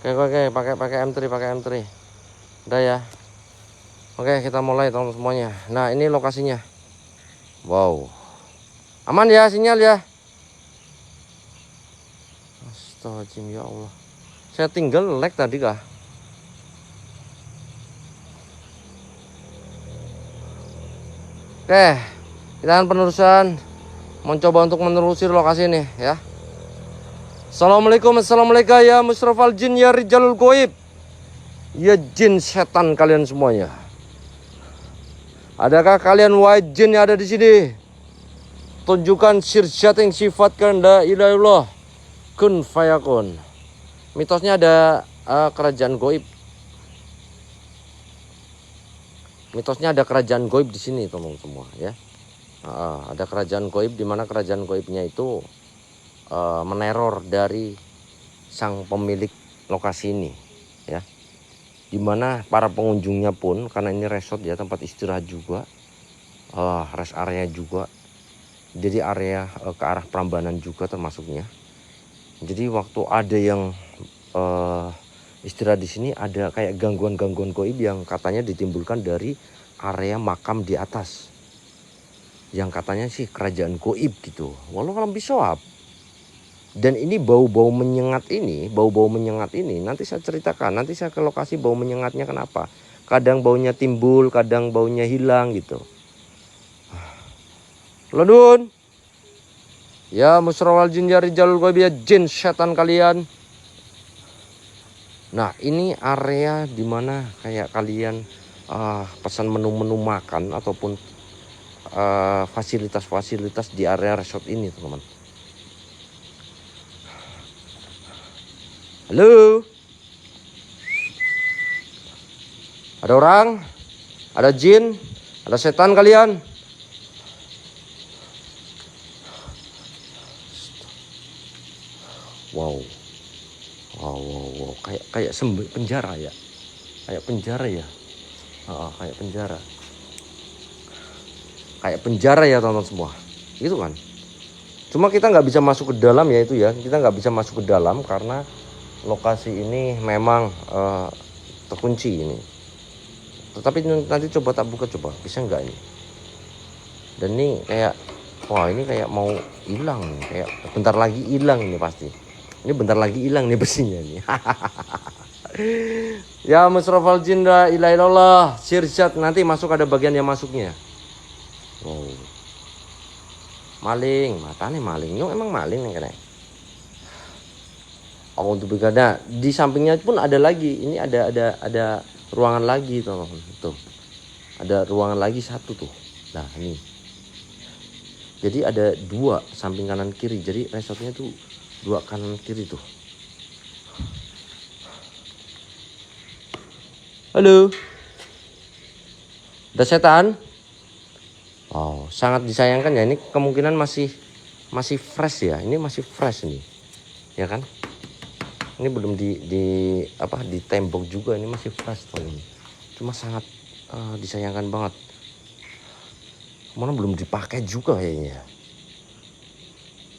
Oke, pakai M3. Udah ya. Oke, kita mulai teman semuanya. Nah, ini lokasinya. Wow. Aman ya sinyal ya. Astagfirullahaladzim, ya Allah. Saya tinggal lag tadi kah? Oke, kita akan penerusan mencoba untuk menelusuri lokasi ini ya. Assalamualaikum ya musyrafal jin ya rijalul goib. Ya jin setan kalian semuanya. Adakah kalian wahai jin yang ada di sini? Tunjukkan sirsyat yang sifat la ilaha illallah kun fayakun. Mitosnya ada kerajaan goib. Mitosnya ada kerajaan goib di sini teman semua ya. Ada kerajaan goib di mana kerajaan goibnya itu meneror dari sang pemilik lokasi ini ya, dimana para pengunjungnya pun karena ini resort ya, tempat istirahat juga, rest area juga, jadi area ke arah Prambanan juga termasuknya. Jadi waktu ada yang istirahat di sini ada kayak gangguan goib yang katanya ditimbulkan dari area makam di atas, yang katanya sih kerajaan goib gitu. Walau alam bisawab. Dan ini bau-bau menyengat ini nanti saya ceritakan, nanti saya ke lokasi bau menyengatnya kenapa. Kadang baunya timbul, kadang baunya hilang gitu. Ledun. Ya musrawal jin ya rijalul goib, ya jin setan kalian. Nah, ini area dimana kayak kalian pesan menu-menu makan ataupun fasilitas-fasilitas di area resort ini teman-teman. Halo. Ada orang? Ada jin? Ada setan kalian? Wow. Kayak penjara ya. Kayak penjara ya. Kayak penjara. Kayak penjara ya teman-teman semua. Gitu kan. Cuma kita nggak bisa masuk ke dalam ya itu ya. Kita nggak bisa masuk ke dalam karena lokasi ini memang terkunci ini. Tetapi nanti coba tak buka, coba bisa nggak ini. Dan ini kayak, wah ini kayak mau hilang nih, kayak bentar lagi hilang ini pasti. Ini bentar lagi hilang nih besinya nih. Ya musrafal jin la ilaha illallah sirsyat, nanti masuk ada bagian yang masuknya. Wow. Maling, matanya maling. Nyong emang maling nih kayaknya. Oh, untuk bergada di sampingnya pun ada lagi. Ini ada ruangan lagi tuh. Tuh. Ada ruangan lagi satu tuh. Nah, ini. Jadi ada dua samping kanan kiri. Jadi resortnya tuh dua kanan kiri tuh. Halo. Ada setan? Oh, sangat disayangkan ya. Ini kemungkinan masih fresh ya. Ini masih fresh nih. Ya kan? Ini belum ditembok juga, ini masih fresh tuh ini. Cuma sangat disayangkan banget. Mana belum dipakai juga kayaknya.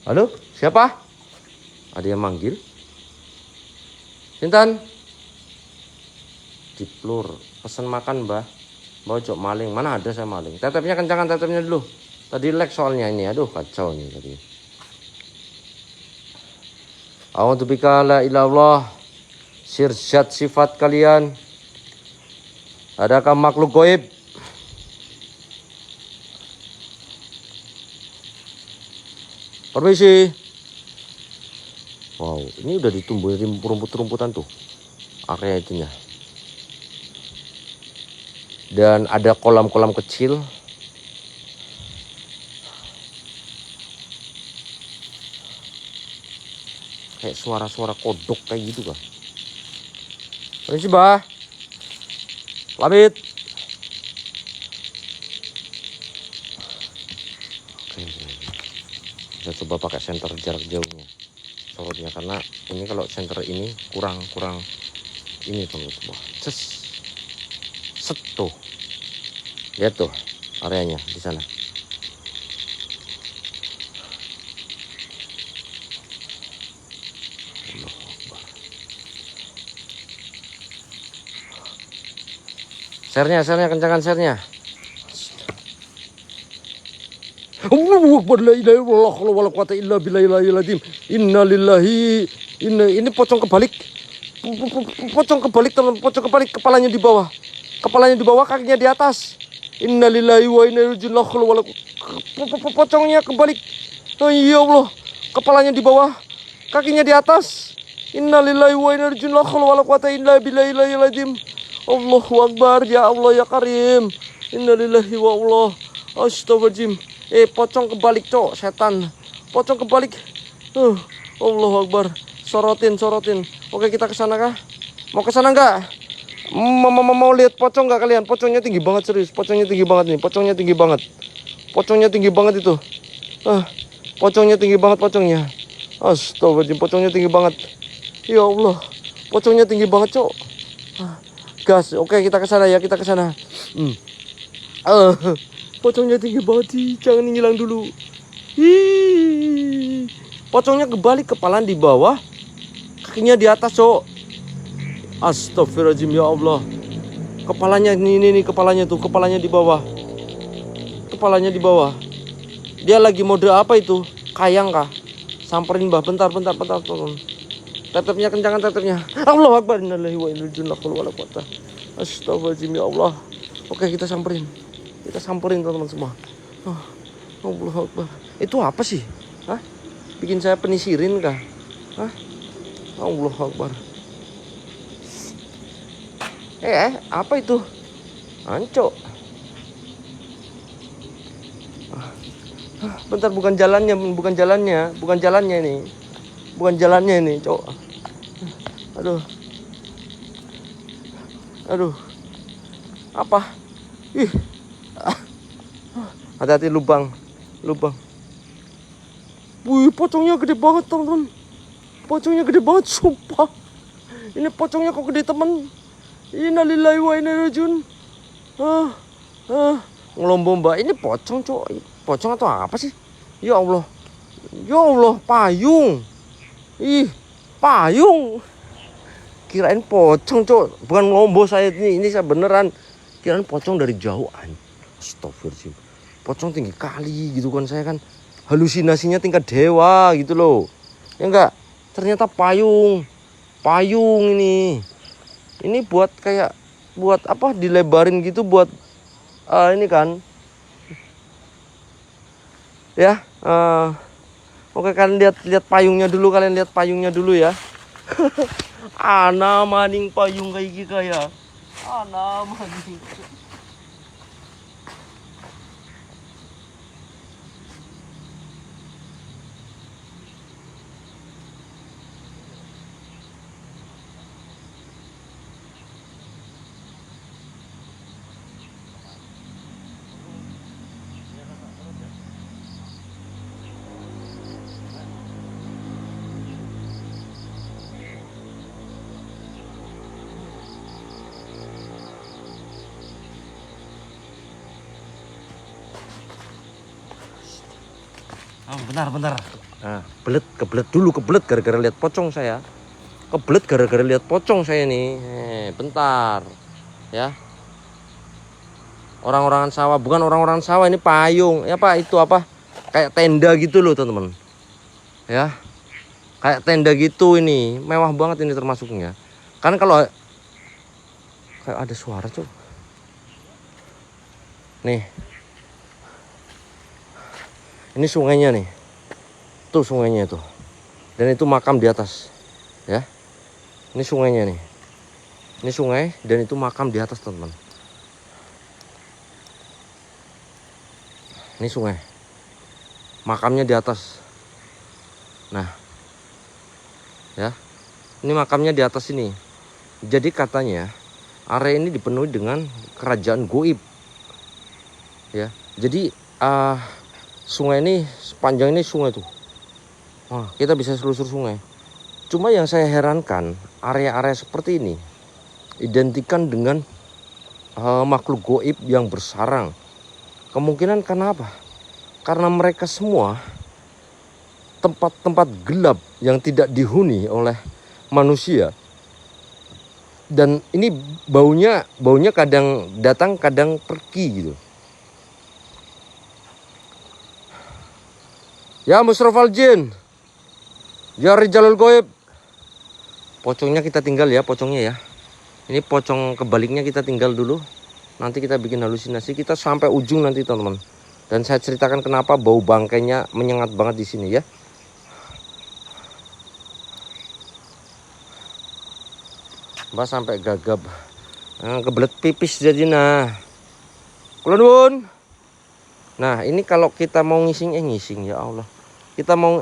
Halo, siapa? Ada yang manggil? Sintan? Diplur, pesan makan mbah. Bojok maling, mana ada saya maling. Tetepnya kencangan tetepnya dulu. Tadi lag soalnya ini, aduh kacau nih tadi. A'udzubika la ilallah sirsyat sifat kalian. Adakah makhluk goib? Permisi. Wow, ini udah ditumbuhin rumput-rumputan tuh area itunya. Dan ada kolam-kolam kecil. Kayak suara-suara kodok kayak gitu kan. Permisi bah. Pamit. Oke. Kita coba pakai senter jarak jauhnya. Sorotnya karena ini kalau senter ini kurang ini teman-teman. Set tuh. Lihat tuh areanya di sana. Share-nya, kencangkan share-nya. Allahu Akbar, la ilaha illallah wala quwata illa billahil azim. Innalillahi. Ini pocong kebalik. Pocong kebalik, teman. Pocong kebalik, kepalanya di bawah. Kepalanya di bawah, kakinya di atas. Innalillahi wa inna ilaihi raji'un. Pocongnya kebalik. Oh ya Allah. Kepalanya di bawah, kakinya di atas. Innalillahi wa inna ilaihi raji'un. Wala quwata illa billahil azim. Allahu Akbar, ya Allah ya Karim. Innalillahi wa Allah. Astagfirullahaladzim. Pocong kebalik, cok, setan. Pocong kebalik. Allahu Akbar. Sorotin. Oke, kita ke sana kah? Mau ke sana enggak? Mau lihat pocong enggak kalian? Pocongnya tinggi banget, serius. Pocongnya tinggi banget nih. Pocongnya tinggi banget. Pocongnya tinggi banget itu. Pocongnya tinggi banget, pocongnya. Astagfirullahaladzim, pocongnya tinggi banget. Ya Allah. Pocongnya tinggi banget, cok. Gas. Oke, kita ke sana ya, kita ke sana. Pocongnya tinggi banget sih, jangan hilang dulu. Pocongnya kebalik, kepala di bawah, kakinya di atas, cok. Astagfirullahaladzim, ya Allah. Kepalanya ini kepalanya tuh, kepalanya di bawah. Kepalanya di bawah. Dia lagi mode apa itu? Kayang kah? Samperin Mbah, bentar. Tetepnya kencangan, tetepnya. Allahu Akbar, innalillahi wa inna ilaihi raji'un. Astagfirullahaladzim, ya Allah. Oke, kita samperin. Teman-teman semua. Allahu Akbar. Itu apa sih? Bikin saya penisirin kah? Allahu Akbar. Apa itu? Anco. Bentar, bukan jalannya ini, cok. Aduh. Apa? Hati-hati, lubang. Wih, pocongnya gede banget, teman-teman. Pocongnya gede banget, sumpah. Ini pocongnya kok gede, teman. Innalillahi wa inna ilaihi raji'un. Ngelombong, ini pocong, cok. Pocong atau apa sih? Ya Allah, payung. Payung. Kirain pocong, cok. Bukan ngelombo saya ini saya beneran. Kirain pocong dari jauh. Astagfirullahaladzim. Pocong tinggi kali gitu kan, saya kan halusinasinya tingkat dewa gitu loh. Ya enggak? Ternyata payung ini. Ini buat apa? Dilebarin gitu buat ini kan. Ya, oke, kalian lihat payungnya dulu, ya. Ana maning payung kayak gitu ya. Ana maning. Bentar. Kebelet gara-gara lihat pocong saya. Nih. Bentar. Ya. Orang-orangan sawah, bukan orang-orangan sawah, ini payung. Ya, Pak, itu apa? Kayak tenda gitu loh, teman-teman. Ya. Kayak tenda gitu ini. Mewah banget ini termasuknya. Kan kalau kayak ada suara, Cuk. Nih. Ini sungainya nih. Tuh sungainya itu. Dan itu makam di atas. Ya. Ini sungainya nih. Ini sungai dan itu makam di atas, teman-teman. Ini sungai. Makamnya di atas. Nah. Ya. Ini makamnya di atas ini. Jadi katanya area ini dipenuhi dengan kerajaan goib. Ya. Jadi sungai ini sepanjang ini sungai tuh. Kita bisa selusur sungai. Cuma yang saya herankan, area-area seperti ini identikan dengan makhluk goib yang bersarang. Kemungkinan karena apa? Karena mereka semua tempat-tempat gelap yang tidak dihuni oleh manusia Dan ini baunya kadang datang kadang pergi gitu. Ya Musrofal Jin, ya Rijalul Goib. Pocongnya kita tinggal ya, pocongnya ya. Ini pocong kebaliknya kita tinggal dulu. Nanti kita bikin halusinasi, kita sampai ujung nanti teman-teman. Dan saya ceritakan kenapa bau bangkainya menyengat banget di sini ya. Mbak sampai gagap. Kebelet pipis jadi nah. Kulon. Nah, ini kalau kita mau ngising ya Allah. Kita mau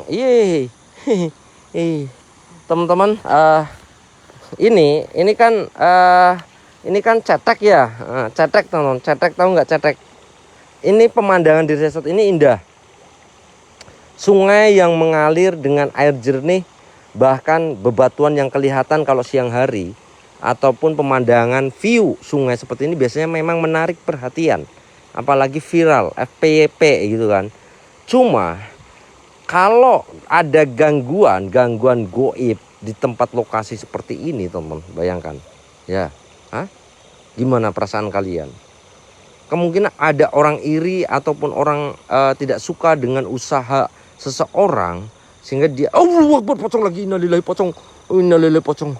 teman-teman, ini kan cetek ya. Cetek teman-teman, cetek tahu nggak cetek? Ini pemandangan di resort ini indah. Sungai yang mengalir dengan air jernih, bahkan bebatuan yang kelihatan kalau siang hari, ataupun pemandangan view sungai seperti ini biasanya memang menarik perhatian. Apalagi viral, FYP gitu kan. Cuma kalau ada gangguan goib di tempat lokasi seperti ini teman, bayangkan ya, gimana perasaan kalian? Kemungkinan ada orang iri ataupun orang tidak suka dengan usaha seseorang, sehingga dia pocong lagi, innalillahi pocong, innalillahi pocong.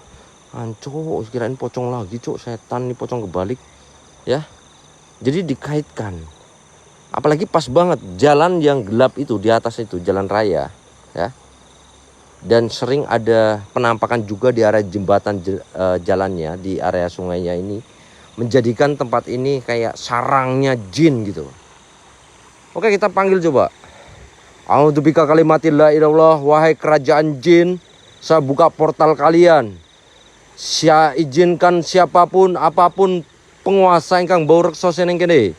Anco, kirain pocong lagi, cok, setan nih, pocong kebalik ya. Jadi dikaitkan, apalagi pas banget jalan yang gelap itu di atas itu jalan raya ya, dan sering ada penampakan juga di area jembatan jalannya di area sungainya ini, menjadikan tempat ini kayak sarangnya jin gitu. Oke, kita panggil coba. A'udzubika kalimatillah ilallah, wahai kerajaan jin, saya buka portal kalian. Saya izinkan siapapun apapun penguasa ingkang bau reksa seneng kene,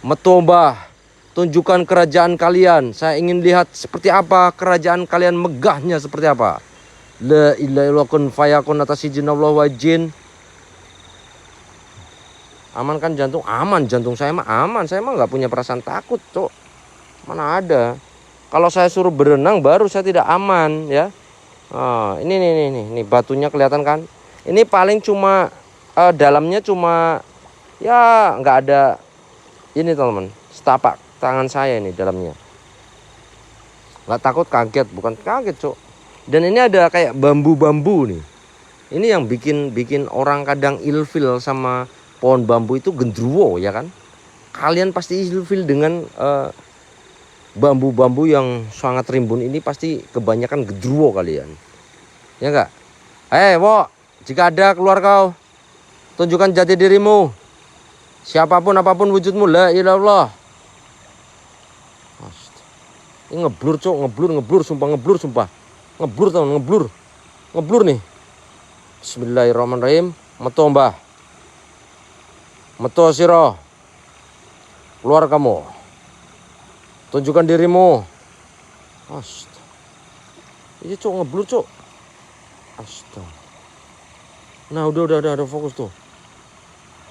metombah, tunjukkan kerajaan kalian. Saya ingin lihat seperti apa kerajaan kalian, megahnya seperti apa. La ilaha illallah kun fayakun atas izin Allah wa jin. Aman kan jantung? Aman, jantung saya mah aman. Saya mah nggak punya perasaan takut, cok. Mana ada. Kalau saya suruh berenang baru saya tidak aman ya. Ini batunya kelihatan kan? Ini paling cuma dalamnya cuma ya nggak ada ini teman-teman, setapak tangan saya ini dalamnya. Nggak takut, kaget, bukan kaget cok. Dan ini ada kayak bambu-bambu nih. Ini yang bikin orang kadang ilfil sama pohon bambu itu, gendruwo ya kan. Kalian pasti ilfil dengan bambu-bambu yang sangat rimbun ini, pasti kebanyakan gendruwo kalian. Ya enggak? Wo, jika ada keluar kau, tunjukkan jati dirimu. Siapapun apapun wujudmu, la ilallah. Ini ngeblur cok, ngeblur sumpah. Ngeblur teman, ngeblur nih. Bismillahirrahmanirrahim. Meto mbah, meto siro, keluar kamu, tunjukkan dirimu. Astaga, ini cok ngeblur cok. Astaga. Nah udah fokus tuh.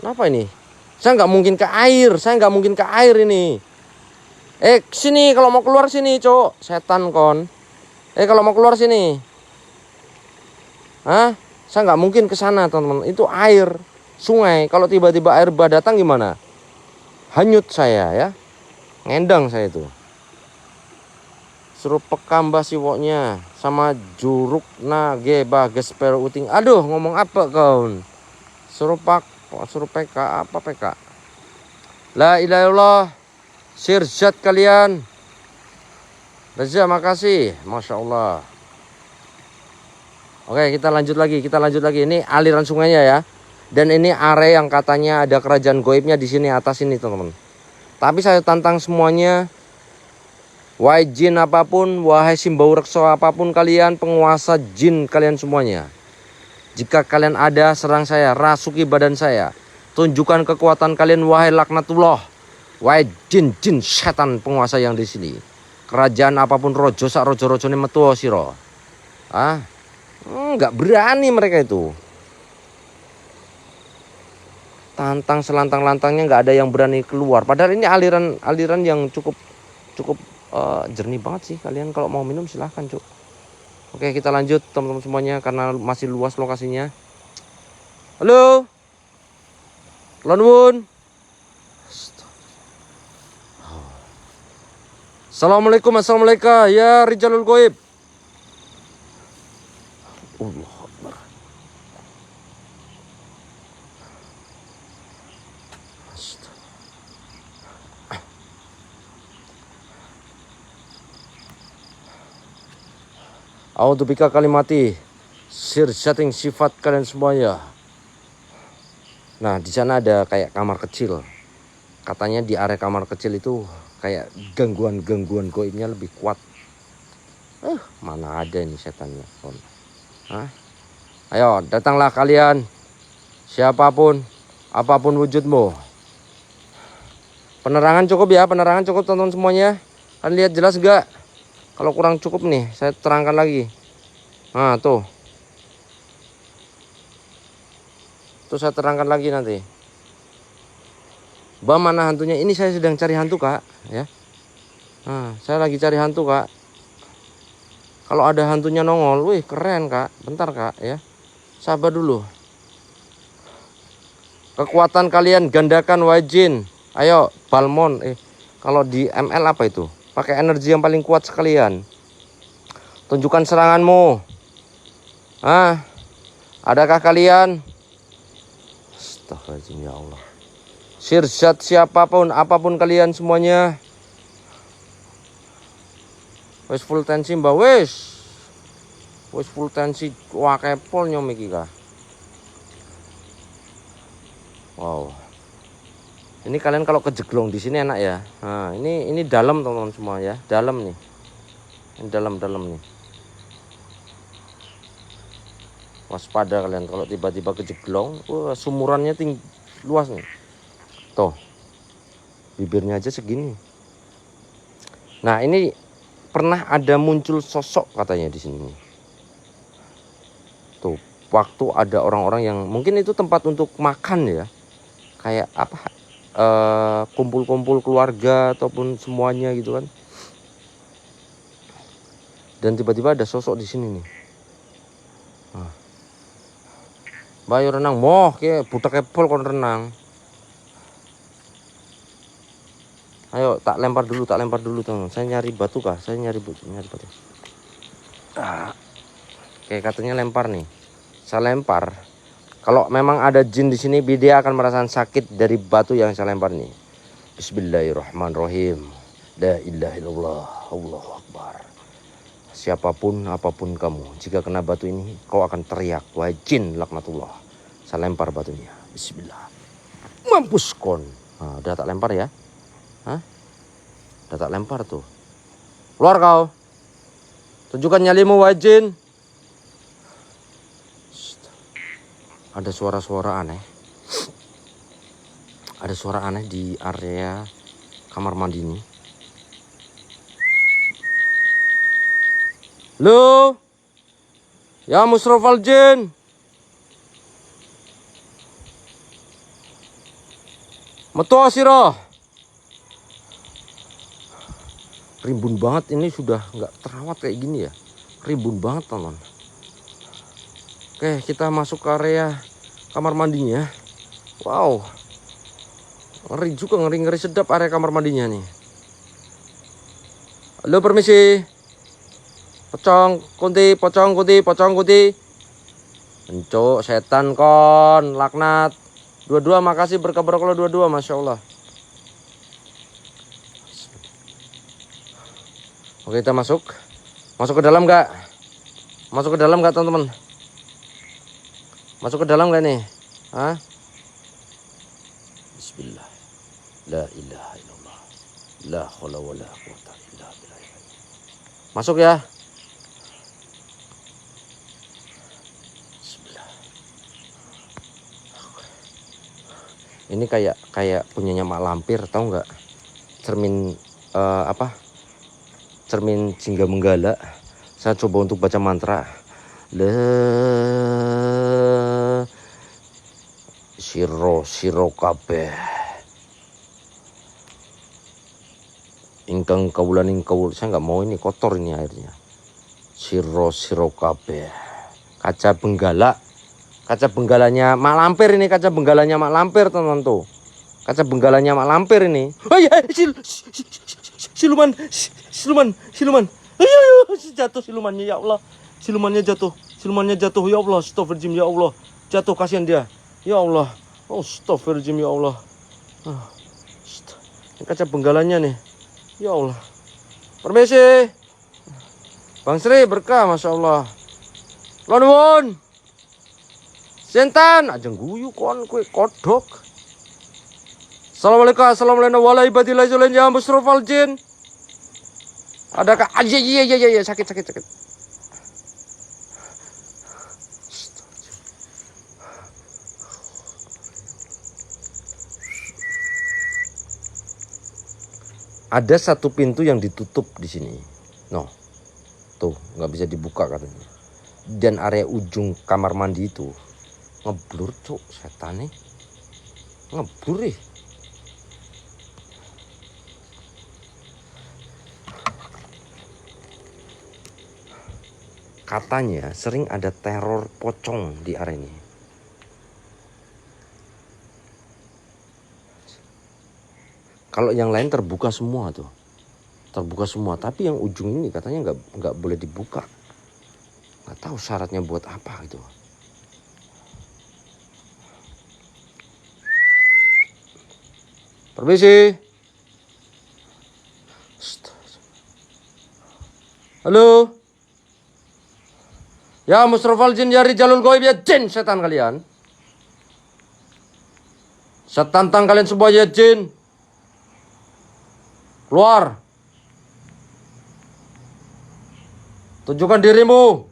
Kenapa ini? Saya nggak mungkin ke air ini. Sini kalau mau keluar sini, cok. Setan kon. Kalau mau keluar sini. Saya nggak mungkin ke sana, teman-teman. Itu air, sungai. Kalau tiba-tiba air bah datang gimana? Hanyut saya ya. Ngendang saya itu. Suruh pekambah siwoknya sama juruk nage bages per uting. Aduh, ngomong apa kaun? Suruh PK apa PK? La ilaha illallah. Sirzat kalian. Reza, makasih. Masya Allah. Oke, kita lanjut lagi. Ini aliran sungainya ya. Dan ini area yang katanya ada kerajaan goibnya di sini atas ini, teman-teman. Tapi saya tantang semuanya. Wahai jin apapun, wahai simbau rekso apapun kalian, penguasa jin kalian semuanya. Jika kalian ada, serang saya, rasuki badan saya. Tunjukkan kekuatan kalian, wahai laknatullah. Wahai jin setan penguasa yang di sini. Kerajaan apapun rojo sak rojo ini metu siro. Nggak berani mereka itu. Tantang selantang-lantangnya nggak ada yang berani keluar. Padahal ini aliran yang cukup jernih banget sih. Kalian kalau mau minum silahkan cuk. Oke, kita lanjut teman-teman semuanya karena masih luas lokasinya. Halo. Lanwun. Assalamualaikum, assalamualaikum ya Rijalul Goib. Allah Akbar. A'udzubika kalimati setting sifat kalian semuanya. Nah, di sana ada kayak kamar kecil. Katanya di area kamar kecil itu kayak gangguan goibnya lebih kuat. Mana ada ini setannya. Hah? Ayo, datanglah kalian. Siapapun, apapun wujudmu. Penerangan cukup ya, penerangan cukup teman-teman semuanya. Kalian lihat jelas gak? Kalau kurang cukup nih, saya terangkan lagi. Nah, tuh. Tuh saya terangkan lagi nanti. Bah, mana hantunya? Ini saya sedang cari hantu, Kak, ya. Nah, saya lagi cari hantu, Kak. Kalau ada hantunya nongol, wih keren, Kak. Bentar, Kak, ya. Sabar dulu. Kekuatan kalian gandakan wajin. Ayo, Balmon. Kalau di ML apa itu? Pakai energi yang paling kuat sekalian. Tunjukkan seranganmu. Adakah kalian? Astagfirullahaladzim, ya Allah. Sirsat siapapun, apapun kalian semuanya. Wes full tensi mbak, wes full tensi. Wah kepol nyom iki kah. Wow. Ini kalian kalau kejeglong di sini enak ya. Nah, ini dalam teman-teman semua ya, dalam nih. Ini dalam nih. Waspada kalian kalau tiba-tiba kejeglong, wah sumurannya tinggi luas nih. Tuh. Bibirnya aja segini. Nah, ini pernah ada muncul sosok katanya di sini. Tuh, waktu ada orang-orang yang mungkin itu tempat untuk makan ya. Kayak apa? Kumpul-kumpul keluarga ataupun semuanya gitu kan. Dan tiba-tiba ada sosok di sini nih. Bayu renang moh ke budak kepol kon renang. Ayo tak lempar dulu teman. Saya nyari batu kah? Saya nyari batu. Oke, katanya lempar nih. Saya lempar. Kalau memang ada jin di sini, dia akan merasakan sakit dari batu yang saya lempar nih. Bismillahirrahmanirrahim. La ilaha illallah. Allahu Akbar. Siapapun, apapun kamu, jika kena batu ini, kau akan teriak, wahai jin laknatullah. Saya lempar batunya. Bismillah. Mampus kon. Nah, udah tak lempar ya. Udah tak lempar tuh. Keluar kau. Tunjukkan nyalimu wajin. Ada suara-suara aneh. Ada suara aneh di area kamar mandi ini. Lu. Ya Musrofal Jin. Metu sira. Rimbun banget ini, sudah nggak terawat kayak gini ya. Rimbun banget teman. Oke, kita masuk ke area kamar mandinya. Wow. Ngeri juga, ngeri sedap area kamar mandinya nih. Halo, permisi. Pocong kunti. Encuk setan kon, laknat. Dua-dua makasih berkabar kalau dua-dua, masya Allah. Oke, kita masuk ke dalam nggak? Masuk ke dalam nggak teman-teman? Masuk ke dalam nggak nih? Bismillah. La ilaha illallah. La haula wala quwata illa billah. Masuk ya. Bismillah. Ini kayak punyanya Mak Lampir, tahu nggak? Cermin cermin Jingga Menggala. Saya coba untuk baca mantra. La siro kabeh ingkang kawulan ingkawul. Saya nggak mau ini kotor ini airnya. Siro kabeh kaca benggala Kaca benggalanya Mak Lampir ini, kaca benggalanya Mak Lampir teman-teman tuh. Kaca benggalanya Mak Lampir ini. Oh iya, siluman. Ayo, jatuh silumannya ya Allah. Silumannya jatuh ya Allah. Astagfirullahaladzim ya Allah. Jatuh, kasihan dia. Ya Allah. Astagfirullahaladzim ya Allah. Ini kaca benggalanya nih. Ya Allah. Permisi. Bang Sri berkah, Masya Allah. Lanuwun. Sinten ajeng guyu kon kowe kodok. Assalamualaikum warahmatullahi ya musrofal jin. Adakah iya sakit. Ada satu pintu yang ditutup di sini. No. Tuh, nggak bisa dibuka katanya. Dan area ujung kamar mandi itu ngeblur, cuk, setan nih. Ngeblur nih. Katanya sering ada teror pocong di area ini. Kalau yang lain terbuka semua tuh. Terbuka semua, tapi yang ujung ini katanya nggak boleh dibuka. Nggak tahu syaratnya buat apa gitu. Permisi. Halo. Ya musrofal jin ya rijalul goib ya jin setan kalian. Saya tantang kalian semua ya jin. Keluar. Tunjukkan dirimu.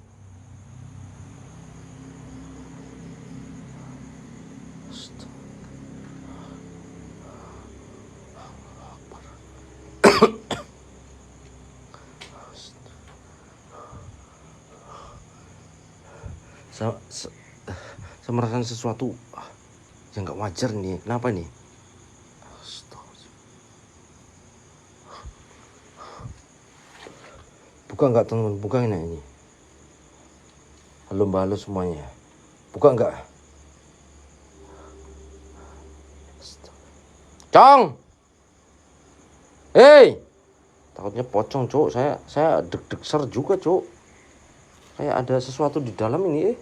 Saya merasakan sesuatu yang gak wajar nih. Kenapa nih? Buka nggak teman-teman? Buka ini. Halo mbak, halo semuanya. Buka nggak? Cong! Hei! Takutnya pocong, cuk. Saya deg-deg ser juga, cuk. Kayak ada sesuatu di dalam ini,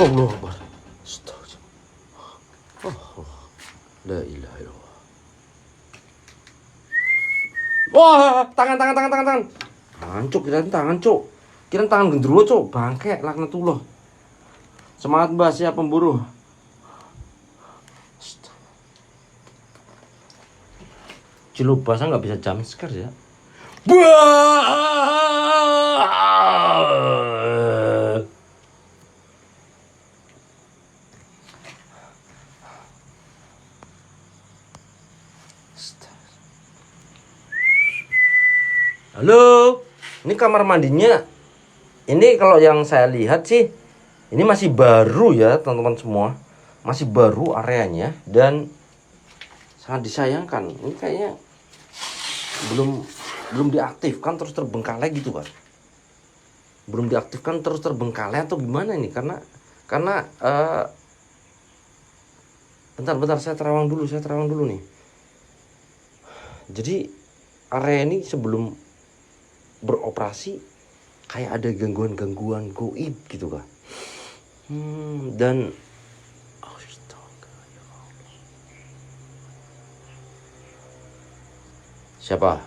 Allah Akbar. La ilaha illallah. Wah, tangan. Hancur, kirain tangan, cuk. Kirain tangan gendruwo, cuk. Bangke, laknatullah. Semangat mbak, siap pemburu. Ciluk basah nggak bisa jump scare ya. Halo, ini kamar mandinya. Ini kalau yang saya lihat sih, ini masih baru ya teman-teman semua. Masih baru areanya dan sangat disayangkan. Ini kayaknya belum diaktifkan terus terbengkalai gitu kan. Belum diaktifkan terus terbengkalai atau gimana ini? Karena bentar saya terawang dulu nih. Jadi area ini sebelum beroperasi kayak ada gangguan goib gitu kan. Dan siapa?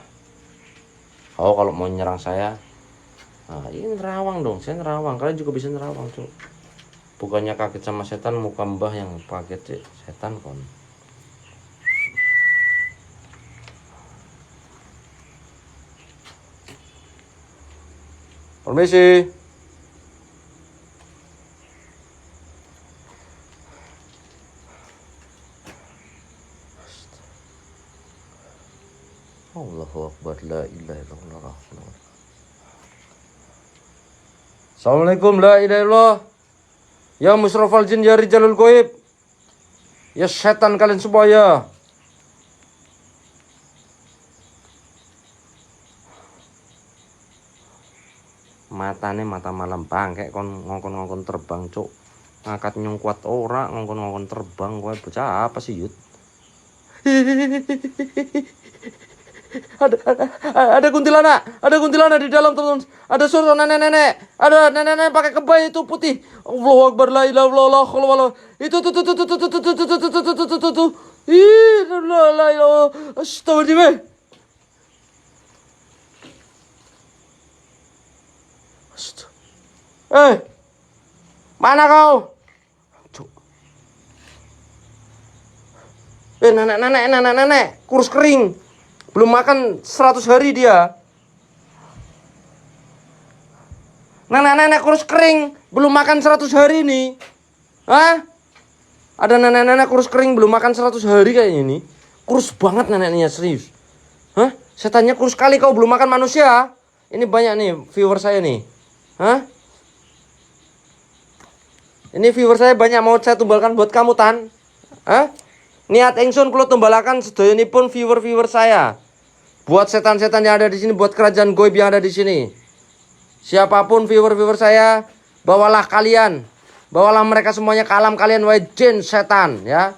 Oh, kalau mau nyerang saya, nah, ini nerawang dong. Saya nerawang, kalian juga bisa nerawang tuh. Bukannya kaget sama setan, muka mbah yang kaget setan kon. Permisi. Allahu Akbar, la ilaha illallah. Assalamualaikum, la ilaha illallah. Ya musrofal jin ya rijalul goib. Ya setan kalian semua ya. Matane mata malam bangkek kon ngongkon-ngongkon terbang cuk. Ngangkat nyung kuat ora ngongkon-ngongkon terbang kowe bocah apa sih Yud? Ada kuntilanak, di dalam teman. Ada suara nenek-nenek, ada nenek-nenek pakai kebaya itu putih. Allahu Akbar, la ilaha illallah. Itu tuh. Ih, la ilaha. Astagfirullah. Mana kau? Nenek, kurus kering. Belum makan 100 hari dia. Nenek kurus kering, belum makan 100 hari nih. Hah? Ada nenek kurus kering belum makan 100 hari kayaknya ini. Kurus banget neneknya, serius. Hah? Setannya kurus kali kau belum makan manusia. Ini banyak nih viewer saya nih. Hah? Ini viewer saya banyak, mau saya tumbalkan buat kamu Tan. Hah? Niat ingsun kula tumbalakan sedayanipun viewer saya. Buat setan-setan yang ada di sini, buat kerajaan goib yang ada di sini. Siapapun viewer saya, bawalah kalian. Bawalah mereka semuanya ke alam kalian, wahai jin setan ya.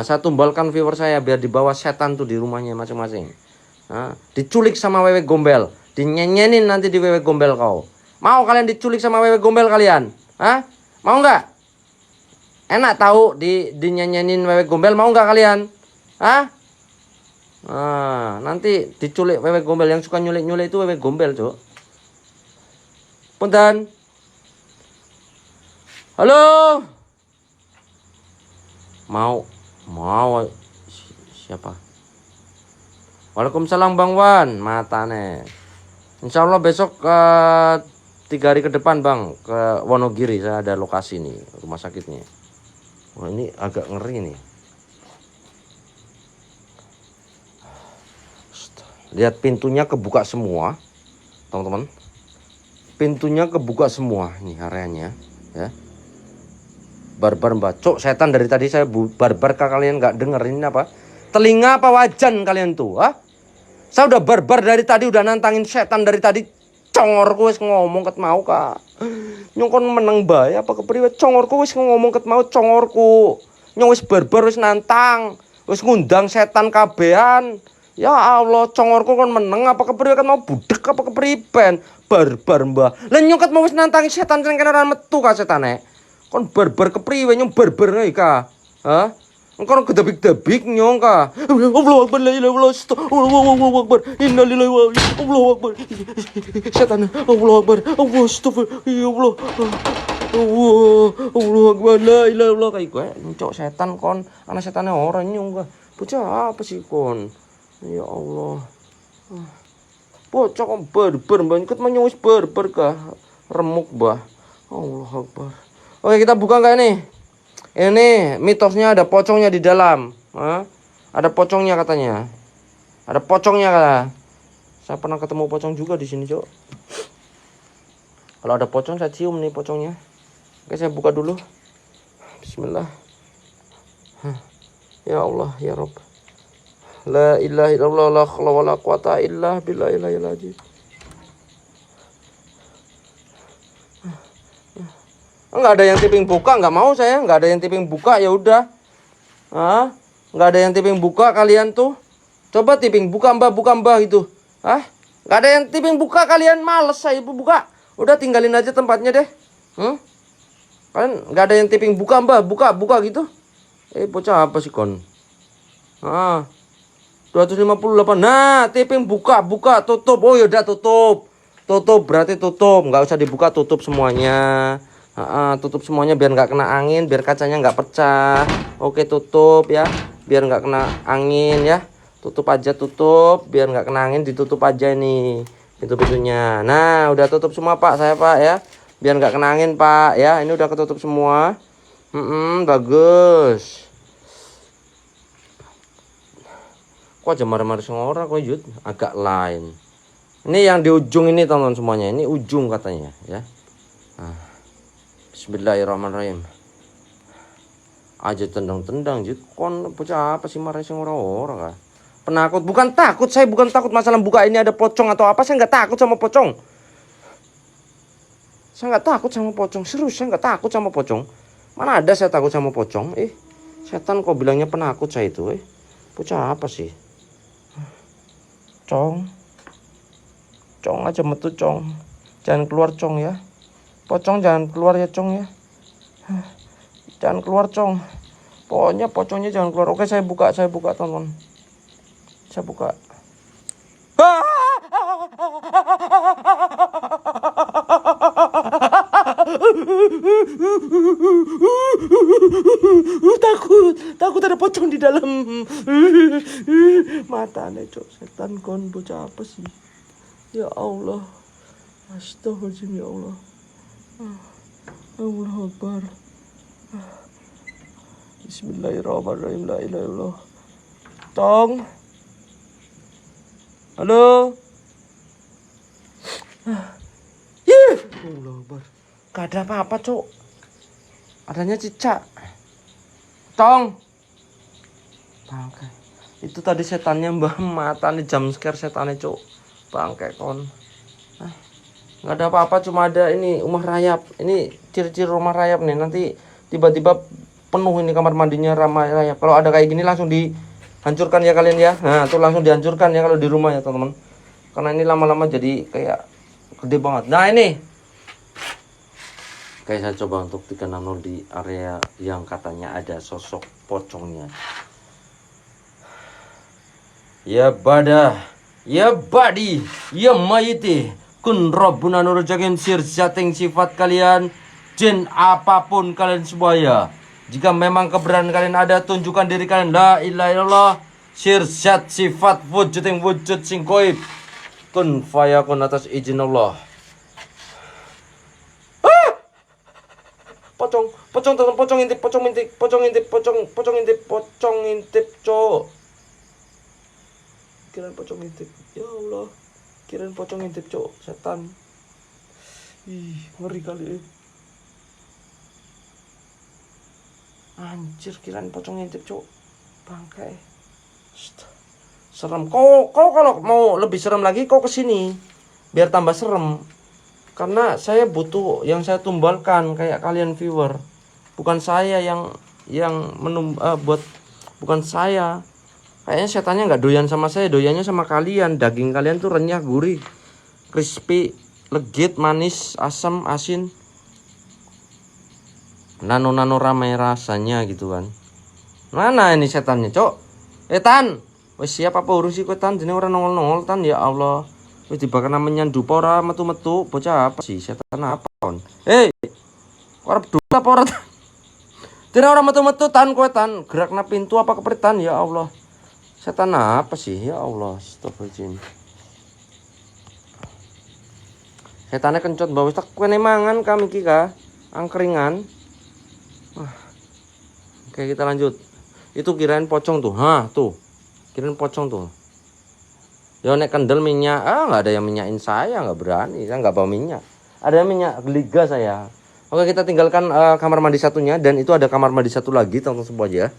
Saya tumbalkan viewer saya biar dibawa setan tuh di rumahnya masing-masing. Diculik sama wewe gombel, dinyenyenin nanti di wewe gombel kau. Mau kalian diculik sama wewe gombel kalian? Hah? Mau nggak? Enak tahu dinyenyenin wewe gombel, mau nggak kalian? Hah? Nanti diculik wewe gombel, yang suka nyulik-nyulik itu wewe gombel, Cuk. Punten. Halo. Mau siapa? Waalaikumsalam Bang Wan, matane. Insya Allah besok 3 hari ke depan Bang ke Wonogiri, saya ada lokasi nih rumah sakitnya. Wah ini agak ngeri nih. Lihat pintunya kebuka semua, teman-teman. Pintunya kebuka semua nih areanya, ya. Barbar bacok setan dari tadi saya barbar kalian nggak dengerin apa? Telinga apa wajan kalian tuh, Saya udah barbar dari tadi, udah nantangin setan dari tadi. Congorku wis ngomong ket mau Kak. Nyong kon meneng bae apa kepriwe? Congorku wis ngomong ket mau congorku. Nyong wis barbar wis nantang, wis ngundang setan kabehan. Ya Allah, congorku kon meneng apa kepriwe kan mau budek apa kepriben? Barbar mbah. Lah nyong ket mau wis nantangi setan sing kene ora metu ka setane. Kon barbar kepriwe nyong barbar ae ka? Hah? Engkau gedebik-debik nyong ka. Allahu Akbar, la ilaha illallah, Allahu Akbar, innalillahi wa Allahu Akbar. Setan, Allahu Akbar, astagfirullah, ya Allah. Allahu Akbar, la ilaha illallah. Kayak gue nyocok setan kon, anak setane ora nyong ka. Bocah apa sih kon? Ya Allah. Bocah kok barbar mbah, ikut menyong wis barbar ka. Remuk bah. Allahu Akbar. Oke, kita buka enggak ini? Ini mitosnya ada pocongnya di dalam. Ada pocongnya katanya. Ada pocongnya kata. Saya pernah ketemu pocong juga di sini, Cok. Kalau ada pocong saya cium nih pocongnya. Oke, saya buka dulu. Bismillah. Ya Allah, ya Rabb. La ilaha illallah, la haula wala quwata illa billahil azim. Enggak ada yang tipping buka, enggak mau saya, enggak ada yang tipping buka, ya udah. Enggak ada yang tipping buka kalian tuh. Coba tipping buka Mbah gitu. Enggak ada yang tipping buka kalian, males saya buka. Udah tinggalin aja tempatnya deh. Kalian enggak ada yang tipping buka Mbah, buka gitu. Bocah apa sih kon? 258. Nah, tipping buka, tutup. Oh ya udah tutup. Tutup berarti tutup, enggak usah dibuka, tutup semuanya. Tutup semuanya biar nggak kena angin, biar kacanya nggak pecah. Oke, tutup ya, biar nggak kena angin ya. Tutup aja, tutup biar nggak kena angin, ditutup aja nih pintu-pintunya. Nah, udah tutup semua Pak, saya Pak ya, biar nggak kena angin Pak ya. Ini udah ketutup semua. Bagus. Kok aja marah-marah orang kok Yud, agak lain. Ini yang di ujung ini teman-teman semuanya, ini ujung katanya ya. Bismillahirrahmanirrahim. Aja tendang-tendang Jut. Kon bocah apa sih marah sing ora-ora kah? Penakut, bukan takut, saya bukan takut masalah buka ini ada pocong atau apa, saya nggak takut sama pocong. Saya nggak takut sama pocong. Serius, saya nggak takut sama pocong. Mana ada saya takut sama pocong? Setan kok bilangnya penakut saya itu. Bocah apa sih? Cong. Cong aja metu cong. Jangan keluar cong ya. Pocong jangan keluar ya cong ya. Jangan keluar cong. Pokoknya pocongnya jangan keluar. Oke, saya buka teman-teman. Saya buka. Takut ada pocong di dalam. Matanya cok, setan kon, bocah apa sih? Ya Allah. Astagfirullahaladzim, ya Allah. Allah Akbar. Bismillahirrahmanirrahim. La ilaha illallah. Tong. Halo. Allah Akbar. Gak ada apa-apa, cok. Adanya cicak. Tong. Bangke. Itu tadi setannya mbah, matanya jam scare setannya, cok. Bangke kon. Nggak ada apa-apa, cuma ada ini rumah rayap. Ini ciri-ciri rumah rayap nih. Nanti tiba-tiba penuh ini kamar mandinya ramah rayap. Kalau ada kayak gini langsung dihancurkan ya kalian ya. Nah, tuh langsung dihancurkan ya kalau di rumah ya teman-teman. Karena ini lama-lama jadi kayak gede banget. Nah ini kayak saya coba untuk 360 di area yang katanya ada sosok pocongnya. Ya badah, ya badi, ya mayiti, kun rabbuna nurjakin sirjating sifat kalian, jin apapun kalian semuanya. Jika memang keberadaan kalian ada, tunjukkan diri kalian. La ilaha illallah, sirzat sifat wujud yang wujud sing goib. Kun fayakun atas izin Allah. Pocong intip, cok. Kirain pocong intip, ya Allah. Kirain pocong intip, cok, setan. Ih, ngeri kali. Anjir, kirain pocong intip, cok. Bangkai. Serem. Kau kalau mau lebih serem lagi, kau kesini biar tambah serem. Karena saya butuh yang saya tumbalkan kayak kalian viewer. Bukan saya yang buat, bukan saya. Kayaknya setannya nggak doyan sama saya, doyannya sama kalian. Daging kalian tuh renyah, gurih, crispy, legit, manis, asam, asin. Nano ramai rasanya gitu kan. Mana ini setannya, cok? Tan, wes siap apa urusi kowe tan? Jenenge ora nongol-nongol tan, ya Allah. Wis dibakar namanya ndupa ora metu-metu, bocah apa sih? Setan apa kon? Ora peduli apa ora? Dene ora metu-metu tan kowe tan, gerakna pintu apa kepritan, ya Allah. Setan apa sih, ya Allah? Astagfirullahaladzim. Setannya kencot bawa tak kene mangan kami iki ka, angkringan. Oke, kita lanjut. Itu kirain pocong tuh. Tuh. Kirain pocong tuh. Ya nek kendel minyak, nggak ada yang minyakin saya, nggak berani, saya nggak bawa minyak. Ada minyak geliga saya. Oke, kita tinggalkan kamar mandi satunya, dan itu ada kamar mandi satu lagi, teman-teman semua aja.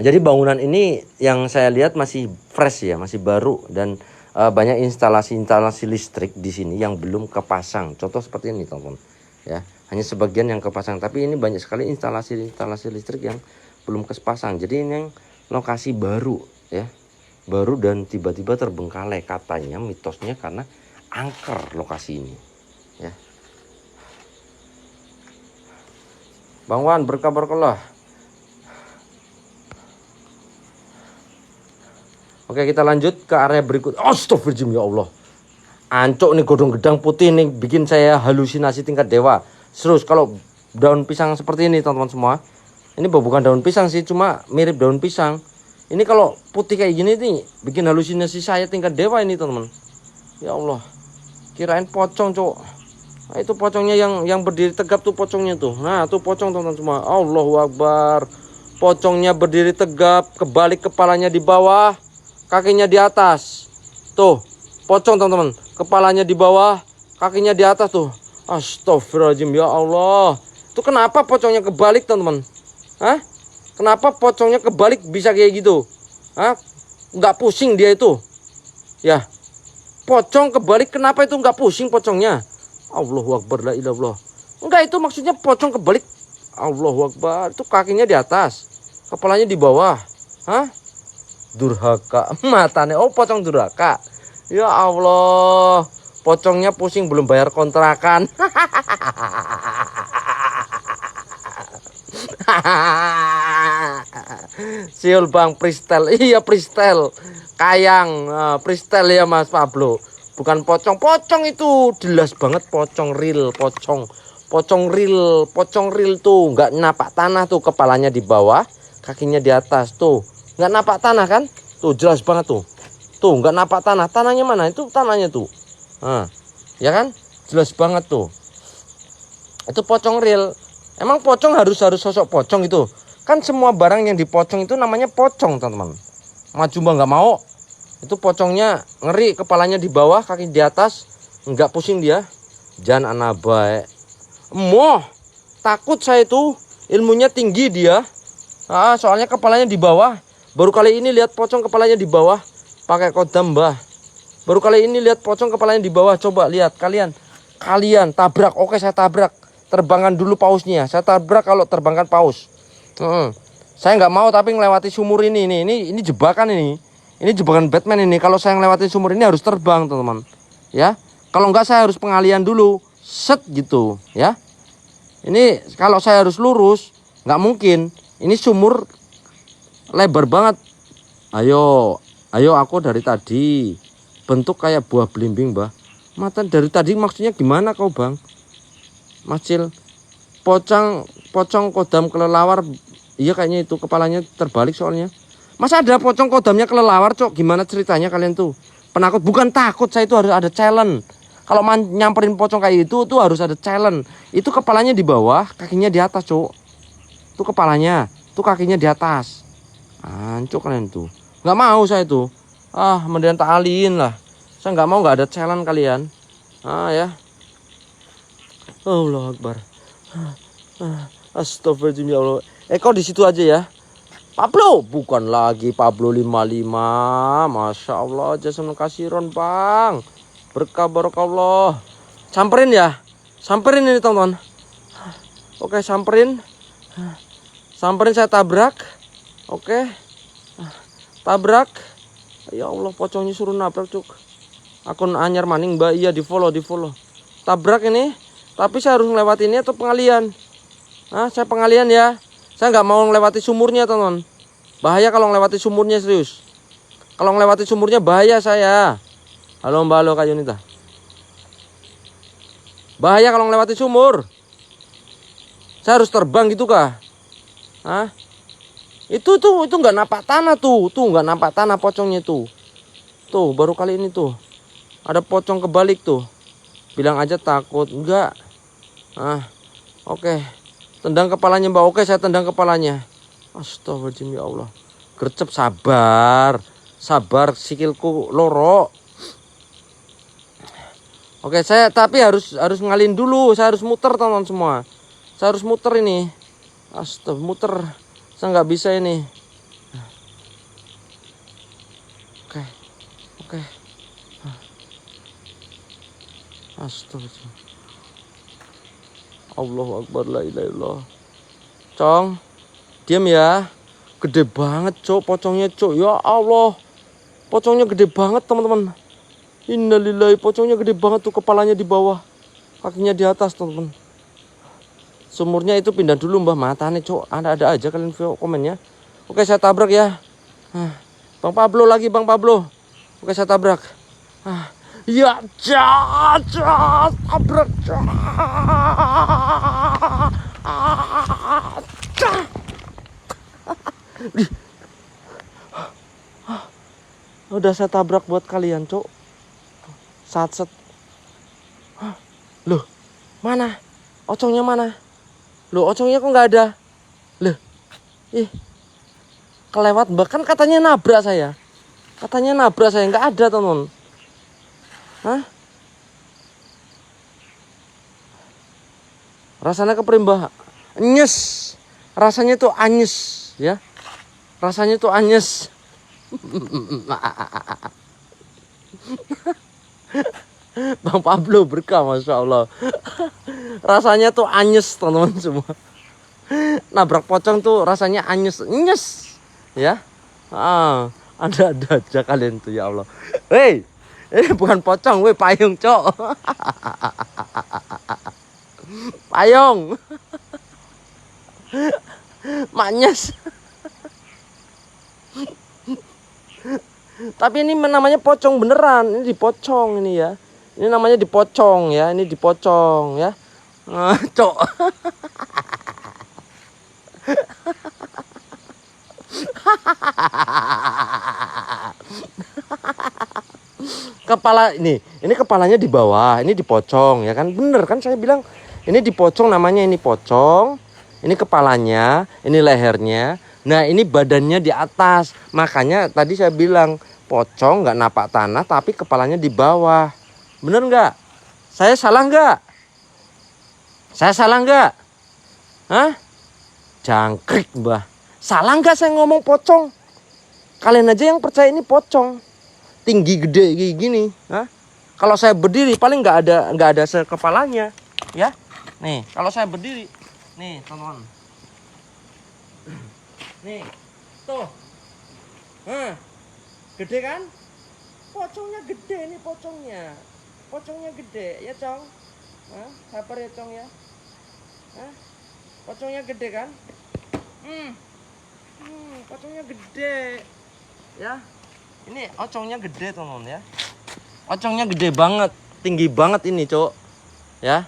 Jadi bangunan ini yang saya lihat masih fresh ya, masih baru, dan banyak instalasi listrik di sini yang belum kepasang. Contoh seperti ini, teman-teman. Ya, hanya sebagian yang kepasang, tapi ini banyak sekali instalasi listrik yang belum kepasang. Jadi ini yang lokasi baru ya. Baru dan tiba-tiba terbengkalai, katanya mitosnya karena angker lokasi ini ya. Bang Wan, berkabar-kalah. Oke, kita lanjut ke area berikut. Astagfirullahaladzim, ya Allah. Ancok nih, godong gedang putih nih bikin saya halusinasi tingkat dewa. Terus kalau daun pisang seperti ini teman-teman semua. Ini bukan daun pisang sih, cuma mirip daun pisang. Ini kalau putih kayak gini nih bikin halusinasi saya tingkat dewa ini teman-teman. Ya Allah. Kirain pocong, cok. Nah, itu pocongnya yang berdiri tegap tuh pocongnya tuh. Nah, tuh pocong teman-teman semua. Allahu Akbar. Pocongnya berdiri tegap, kebalik kepalanya di bawah, kakinya di atas. Tuh, pocong teman-teman. Kepalanya di bawah, kakinya di atas tuh. Astagfirullahaladzim, ya Allah. Itu kenapa pocongnya kebalik teman-teman? Hah? Kenapa pocongnya kebalik bisa kayak gitu? Hah? Nggak pusing dia itu? Ya. Pocong kebalik, kenapa itu nggak pusing pocongnya? Allahu Akbar, la ilaha illallah. Enggak, itu maksudnya pocong kebalik. Allahu Akbar, itu kakinya di atas, kepalanya di bawah. Hah? Durhaka, matanya. Oh, pocong durhaka. Ya Allah, pocongnya pusing belum bayar kontrakan. Siul Bang, Pristel. Iya, Pristel. Kayang, Pristel ya Mas Pablo. Bukan pocong. Pocong itu jelas banget pocong real, pocong. Pocong real tuh nggak napak tanah tuh, kepalanya di bawah, kakinya di atas tuh. Nggak napak tanah kan? Tuh jelas banget tuh. Tuh nggak napak tanah. Tanahnya mana? Itu tanahnya tuh. Nah, ya kan? Jelas banget tuh. Itu pocong real. Emang pocong harus sosok pocong itu? Kan semua barang yang dipocong itu namanya pocong, teman-teman. Maju mbak nggak mau. Itu pocongnya ngeri, kepalanya di bawah, kaki di atas, nggak pusing dia. Jangan anak baik. Moh, takut saya itu, ilmunya tinggi dia. Soalnya kepalanya di bawah. Baru kali ini lihat pocong kepalanya di bawah, pakai kodam mbah. Baru kali ini lihat pocong kepalanya di bawah. Coba lihat kalian tabrak. Oke, saya tabrak. Terbangkan dulu pausnya. Saya tabrak kalau terbangkan paus. Saya nggak mau tapi ngelewati sumur ini. Ini jebakan ini. Ini jebakan Batman ini. Kalau saya ngelewati sumur ini harus terbang, teman-teman. Ya. Kalau nggak saya harus pengalian dulu. Set gitu, ya. Ini kalau saya harus lurus, nggak mungkin. Ini sumur lebar banget. Ayo aku dari tadi bentuk kayak buah belimbing, Mbah. Mata dari tadi maksudnya gimana kau, Bang? Macil, pocong kodam kelelawar. Iya kayaknya itu, kepalanya terbalik soalnya. Masa ada pocong kodamnya kelelawar, Cok? Gimana ceritanya kalian tuh? Penakut? Bukan takut, saya itu harus ada challenge. Kalau nyamperin pocong kayak itu tuh harus ada challenge. Itu kepalanya di bawah, kakinya di atas, Cok. Itu kepalanya, tuh kakinya di atas. Ancuk kalian tuh. Nggak mau saya tuh. Mendingan tak aliin lah. Saya nggak mau, nggak ada challenge kalian. Ya. Allah Akbar. Astagfirullahaladzim ya Allah. Kau di situ aja ya. Pablo, bukan lagi Pablo 55. Masya Allah, jazakallahu kasiron, Bang. Berkah barakallah. Samperin ya. Samperin ini, teman-teman. Oke, samperin. Samperin, saya tabrak. Oke. Tabrak. Ya Allah, pocongnya suruh nabrak, Cuk. Akun anyar maning, Mbak. Iya, di follow. Tabrak ini. Tapi saya harus melewati ini atau pengalian? Saya pengalian ya. Saya nggak mau melewati sumurnya, teman-teman. Bahaya kalau melewati sumurnya, serius. Kalau melewati sumurnya bahaya saya. Halo Mbak, halo Kak Yunita. Bahaya kalau melewati sumur. Saya harus terbang gitu kah? Itu nggak napak tanah tuh. Tuh nggak napak tanah pocongnya tuh. Tuh baru kali ini tuh. Ada pocong kebalik tuh. Bilang aja takut. Enggak. Oke. Tendang kepalanya, Mbak. Oke, saya tendang kepalanya. Astagfirullahaladzim ya Allah. Gercep, sabar. Sabar, sikilku loro. Oke, saya tapi harus ngalin dulu. Saya harus muter, teman-teman semua. Saya harus muter ini. Astaga, muter. Saya nggak bisa ini. Oke. Astaga. Allahu Akbar, la ilaha illallah. Cong, diam ya. Gede banget, Cok, pocongnya, Cok. Ya Allah. Pocongnya gede banget, teman-teman. Innalillahi, pocongnya gede banget tuh, kepalanya di bawah, kakinya di atas, teman-teman. Sumurnya itu pindah dulu, Mbah. Matanya, Cok. Ada aja kalian komennya. Oke, saya tabrak ya. Bang Pablo lagi, Bang Pablo. Oke, saya tabrak. Ya, tabrak. Udah saya tabrak buat kalian, Cok. Satset. Loh, mana? Ocongnya mana? Loh, ocongnya kok nggak ada? Loh, kelewat, bahkan katanya nabrak saya. Nggak ada, teman. Rasanya keperimbah, anyes. Rasanya tuh anyes, ya. Rasanya tuh anyes. Bang Pablo berkah, Masya Allah. Rasanya tuh anyes teman-teman semua. Nabrak pocong tuh rasanya anyes, nyes. Ya. Ada aja kalian tuh, ya Allah. Hei, ini bukan pocong, weh, payung, cok. Payung. Maknyes. Tapi ini namanya pocong beneran. Ini dipocong ini ya. Ini namanya dipocong ya. Ini dipocong ya. Cok. Kepala ini kepalanya di bawah, ini dipocong ya kan, bener kan saya bilang ini dipocong, namanya ini pocong, ini kepalanya, ini lehernya, nah ini badannya di atas, makanya tadi saya bilang pocong nggak napak tanah tapi kepalanya di bawah, bener nggak? Saya salah nggak? Saya salah nggak? Hah? Jangkrik mbah, salah nggak saya ngomong pocong? Kalian aja yang percaya ini pocong. Tinggi gede kayak gini, hah? Kalau saya berdiri paling nggak ada sekepalanya, ya. Nih, kalau saya berdiri, nih teman-teman, nih, tuh, gede kan? Pocongnya gede nih pocongnya gede, ya cong, sabar ya cong ya, pocongnya gede kan? Pocongnya gede, ya. Ini ocongnya gede teman-teman ya. Ocongnya gede banget, tinggi banget ini, Cok. Ya.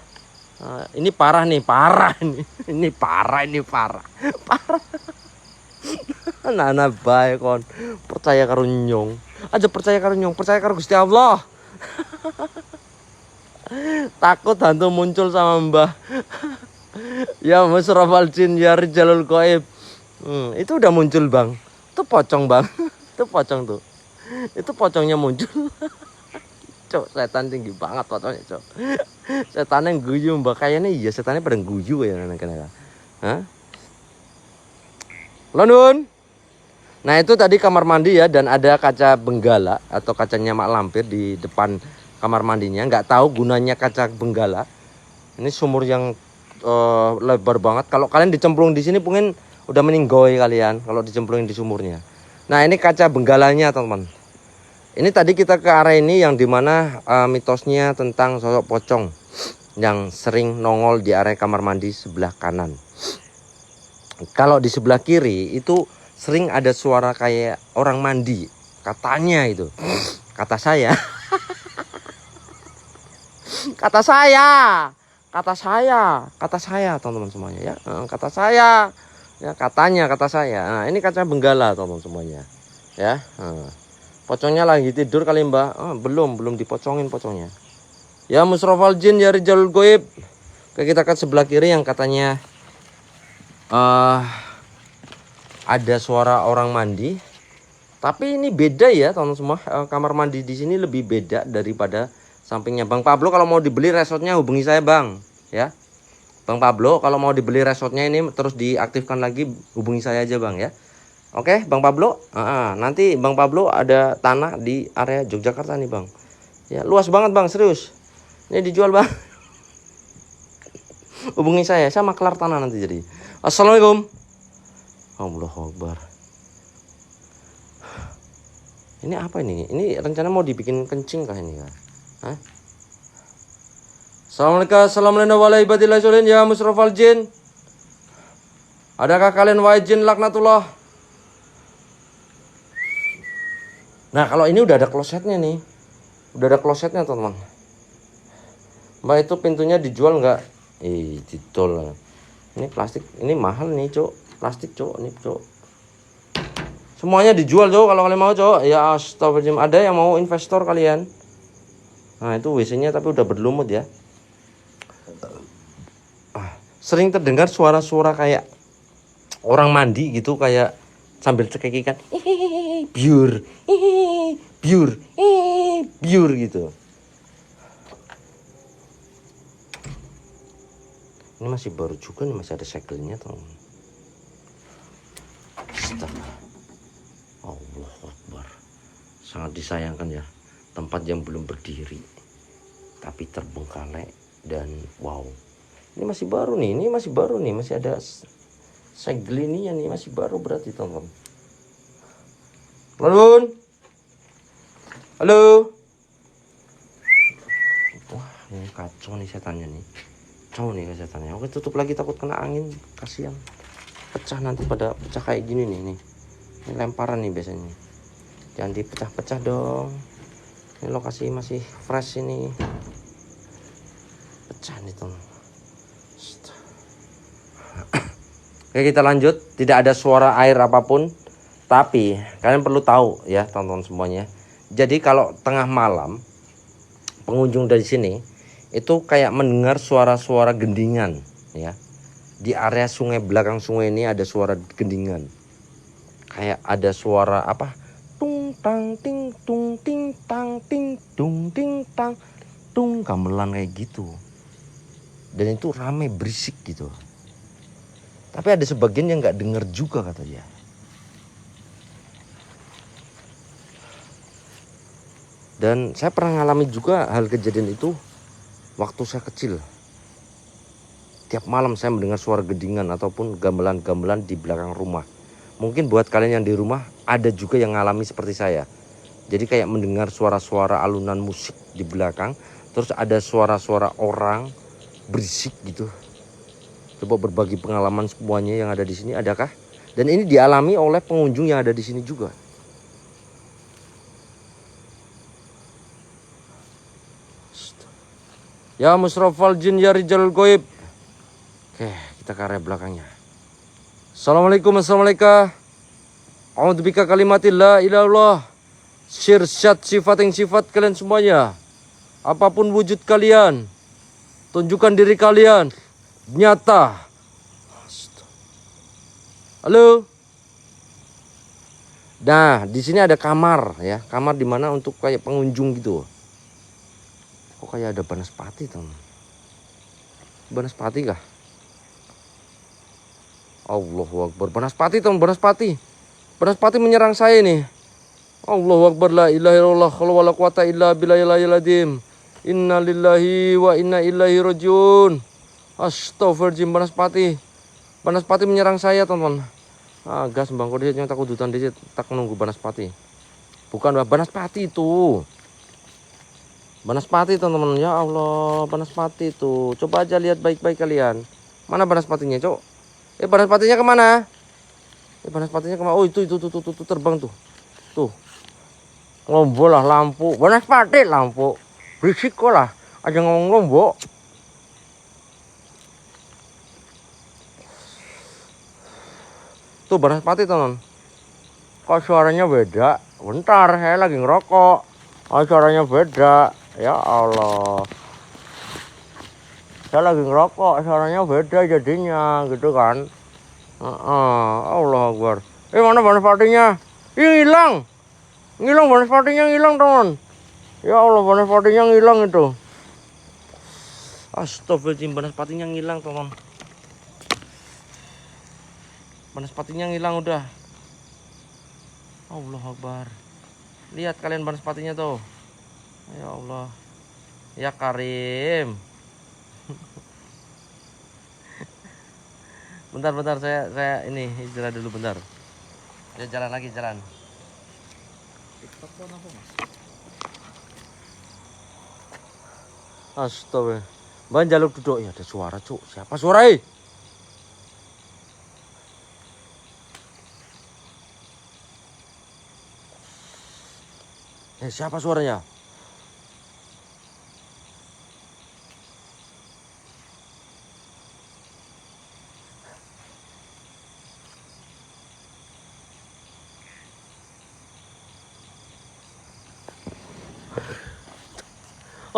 Ini parah nih, parah ini. Ini parah. Parah. Nah bae kon. Percaya karo nyong. Aja percaya karo nyong, percaya karo Gusti Allah. Takut hantu muncul sama Mbah. Ya musrafal jin ya rijalul gaib. Itu udah muncul, Bang. Itu pocong, Bang. Itu pocong tuh. Itu pocongnya muncul. Cok, setan tinggi banget pocongnya, Cok. Setannya guyu, Mbak. Kayaknya iya setannya pada guyu ya anak-anak. Hah? Lonun. Nah, itu tadi kamar mandi ya, dan ada kaca benggala atau kacanya mak lampir di depan kamar mandinya. Nggak tahu gunanya kaca benggala. Ini sumur yang lebar banget. Kalau kalian dicemplung di sini mungkin udah meninggoy kalian kalau dicemplungin di sumurnya. Nah, ini kaca benggalanya, teman-teman. Ini tadi kita ke arah ini yang dimana mitosnya tentang sosok pocong yang sering nongol di area kamar mandi sebelah kanan. Kalau di sebelah kiri itu sering ada suara kayak orang mandi, katanya itu. Kata saya. Kata saya teman-teman semuanya ya. Kata saya. Ya, kata saya. Nah, ini kaca benggala teman-teman semuanya. Ya. Pocongnya lagi tidur kali, Mbak. Belum dipocongin pocongnya. Ya musrafal jin ya rijalul gaib. Kita ke sebelah kiri yang katanya ada suara orang mandi. Tapi ini beda ya teman-teman semua. Kamar mandi di sini lebih beda daripada sampingnya. Bang Pablo kalau mau dibeli resortnya hubungi saya, Bang. Ya. Bang Pablo kalau mau dibeli resortnya ini terus diaktifkan lagi, hubungi saya aja, Bang ya. Oke, Bang Pablo. Nanti Bang Pablo ada tanah di area Yogyakarta nih, Bang. Ya, luas banget, Bang, serius. Ini dijual, Bang. Hubungi saya maklar tanah nanti jadi. Assalamualaikum. Allahu Akbar. Ini apa ini? Ini rencana mau dibikin kencing kah ini, Kak? Hah? Assalamualaikum warahmatullahi wabarakatuh ya musrafal jin. Adakah kalian wahai jin laknatullah? Nah, kalau ini udah ada klosetnya nih. Udah ada klosetnya, teman-teman. Mbak, itu pintunya dijual nggak? Ditol. Ini plastik, ini mahal nih, Cok. Plastik, Cok, ini, Cok. Semuanya dijual, Cok, kalau kalian mau, Cok. Ya astagfirullahaladzim, ada yang mau investor kalian. Nah, itu WC-nya tapi udah berlumut ya. Sering terdengar suara-suara kayak orang mandi gitu, kayak sambil cekikikan. Biur. Biur gitu. Ini masih baru juga nih, masih ada segelnya, teman-teman. Allahu Akbar. Sangat disayangkan ya, tempat yang belum berdiri. tapi terbengkalai dan wow. Ini masih baru nih, masih ada segel ininya nih, masih baru berarti teman-teman. Halo. Halo. Wah, ini kacau nih setannya nih. Kacau nih setannya. Oke, tutup lagi, takut kena angin, kasihan. Pecah nanti, pada pecah kayak gini nih. Ini lemparan nih biasanya. Jangan dipecah-pecah dong. Ini lokasi masih fresh ini. Pecah nih teman. Oke, kita lanjut. Tidak ada suara air apapun. Tapi kalian perlu tahu ya teman-teman semuanya. Jadi kalau tengah malam pengunjung dari sini itu kayak mendengar suara-suara gendingan ya. Di area sungai, belakang sungai ini ada suara gendingan. Kayak ada suara apa? Tung tang ting tung ting tang ting tung ting tang tung, gamelan kayak gitu. Dan itu rame, berisik gitu. Tapi ada sebagian yang nggak denger juga kata dia. Dan saya pernah ngalami juga hal kejadian itu waktu saya kecil. Tiap malam saya mendengar suara gedingan ataupun gamelan-gamelan di belakang rumah. Mungkin buat kalian yang di rumah ada juga yang ngalami seperti saya. Jadi kayak mendengar suara-suara alunan musik di belakang. Terus ada suara-suara orang berisik gitu. Coba berbagi pengalaman semuanya yang ada di sini, adakah? Dan ini dialami oleh pengunjung yang ada di sini juga. Ya musrafal jin ya rijal goib. Oke, kita ke area belakangnya. Assalamualaikum, assalamualaikum. A'udzubika kalimatillah ilallah. Syirsyat sifat yang sifat kalian semuanya. Apapun wujud kalian, tunjukkan diri kalian nyata. Halo. Nah, di sini ada kamar ya, kamar dimana untuk kayak pengunjung gitu. Kok kayak ada banaspati teman? Banaspati kah? Allahu Akbar. Banaspati teman, banaspati. Banaspati menyerang saya nih. Allahu Akbar, la ilaha illallah wala quwata illa billahil azim. Inna lillahi wa inna ilaihi rajiun. Astagfirullahaladzim, banaspati. Banaspati menyerang saya teman. Gas bangku disit yang tak kudutan disit, tak menunggu banaspati. Bukan banaspati itu. Banaspati teman-teman, ya Allah, banaspati itu. Coba aja lihat baik-baik kalian. Mana banaspatinya, Cok? Banaspatinya kemana? Banaspatinya kemana? Oh, itu terbang tuh. Tuh. Lombok lah lampu. Banaspati lampu. Berisik kok lah. Aja ngomong lombok. Tuh banaspati teman. Kok suaranya beda? Bentar, saya lagi ngerokok. Oh, suaranya beda. Ya Allah. Saya lagi ngerokok, suaranya beda jadinya, gitu kan. Allah Akbar. Mana banaspatinya? Hilang. Ngilang banaspatinya, ngilang teman. Ya Allah, banaspatinya ngilang itu. Astagfirullahaladzim, banaspatinya ngilang teman. Banaspatinya ngilang udah. Allah Akbar. Lihat kalian banaspatinya tuh. Ya Allah. Ya Karim. Bentar saya ini istirahat dulu bentar. Ya jalan lagi jalan. Astaga. Ban jaluk duduk ya, ada suara, Cuk. Siapa suara? Siapa suaranya?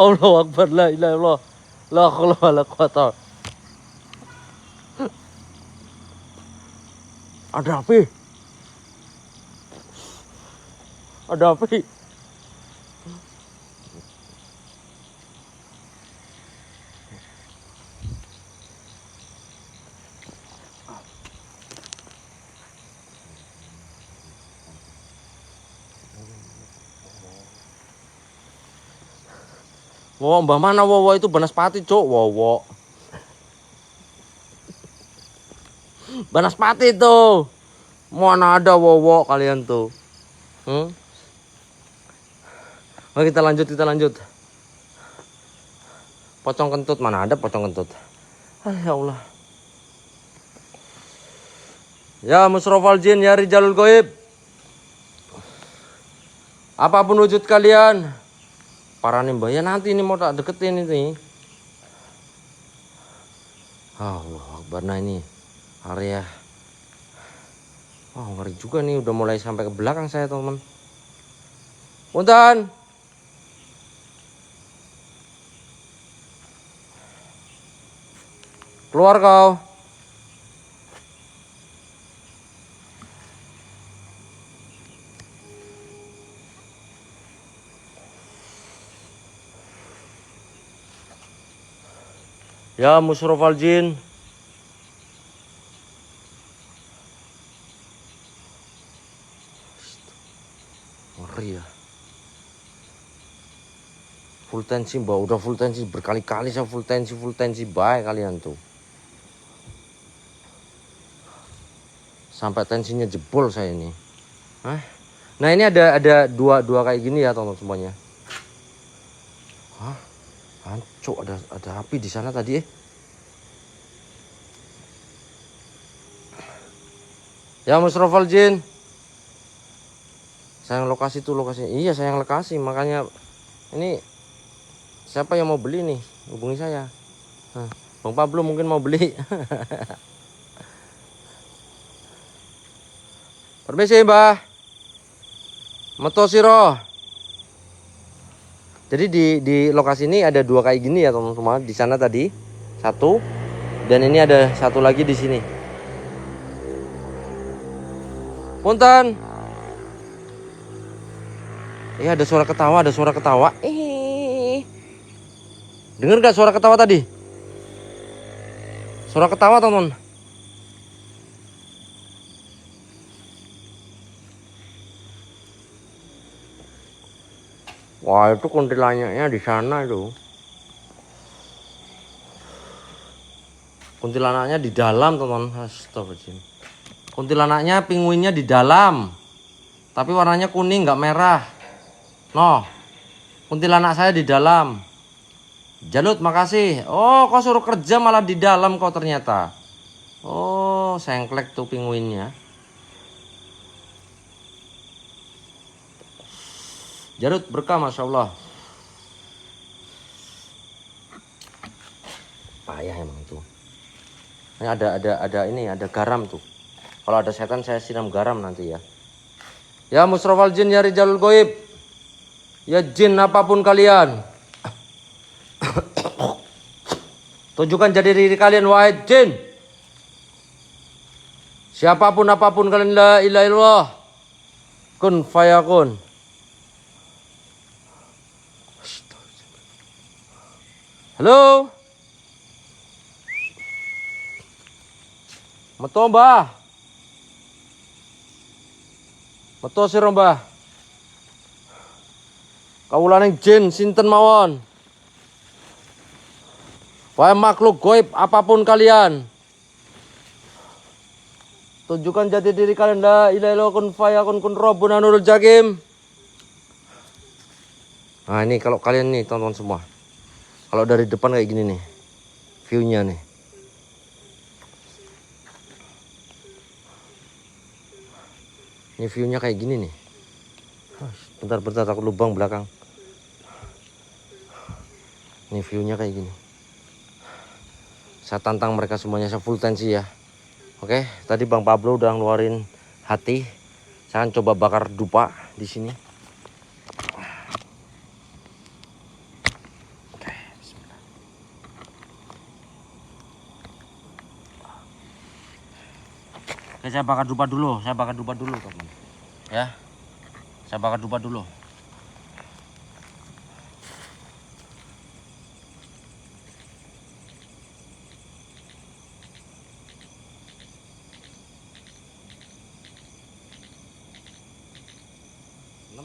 Allahu Akbar, la ilaha illallah. La haula wala quwata. Ada api. Ada api. Wow, mbah mana Wowo itu Banaspati, Cuk. Wowo. Banaspati tuh. Mana ada Wowo kalian tuh. Oh, kita lanjut. Pocong kentut, mana ada pocong kentut. Ya Allah. Ya Musrofal Jin, ya Rijalul Goib. Apapun wujud kalian. Para mbah ya nanti ini mau tak deketin ini. Allah Akbar, nah ini area. Oh ngeri juga nih, udah mulai sampai ke belakang saya teman. Punten. Keluar kau. Ya Musrofal Jin. Ngeri ya. Full tensi mbak, udah full tensi berkali-kali saya full tensi baik kalian tuh. Sampai tensinya jebol saya ini. Nah ini ada dua kayak gini ya teman-teman semuanya. Hancur, ada api di sana tadi. Ya Musrofal Jin. Sayang lokasi tuh lokasi. Iya sayang lokasi, makanya ini siapa yang mau beli nih hubungi saya. Bang Pablo mungkin mau beli. Permisi Mbah. Meto siro. Jadi di lokasi ini ada dua kayak gini ya teman-teman. Di sana tadi satu, dan ini ada satu lagi di sini. Punten. Iya ada suara ketawa. Dengar gak suara ketawa tadi? Suara ketawa teman. Wah itu kuntilanaknya di sana itu. Kuntilanaknya di dalam teman. Astagfirullahaladzim. Kuntilanaknya pinguinnya di dalam. Tapi warnanya kuning nggak merah. Noh. Kuntilanak saya di dalam. Jalut makasih. Oh kau suruh kerja malah di dalam kau ternyata. Oh sengklek tuh pinguinnya. Jarut berkah Masya Allah. Payah emang itu. Ini ada garam tuh. Kalau ada setan saya siram garam nanti ya. Ya Musrofal Jin ya Rijalul Goib. Ya jin apapun kalian. Tunjukkan jadi diri kalian wahai jin. Siapapun apapun kalian, la ilaha illallah. Kun fayakun. Halo. Meto mbah. Meto sira mbah. Kawulaning jin sinten mawon. Wahai makhluk goib apapun kalian. Tunjukkan jati diri kalian, la ilaha illallah kun fayakun kun rabbuna nurul jakim. Nah ini kalau kalian nih tonton semua. Kalau dari depan kayak gini nih. View-nya nih. Ini view-nya kayak gini nih. Bentar takut lubang belakang. Ini view-nya kayak gini. Saya tantang mereka semuanya, saya full tensi ya. Oke, tadi Bang Pablo udah ngeluarin hati. Saya akan coba bakar dupa di sini. Oke, bismillah. Oke, saya bakar dupa dulu, teman. Ya. Saya bakar dupa dulu.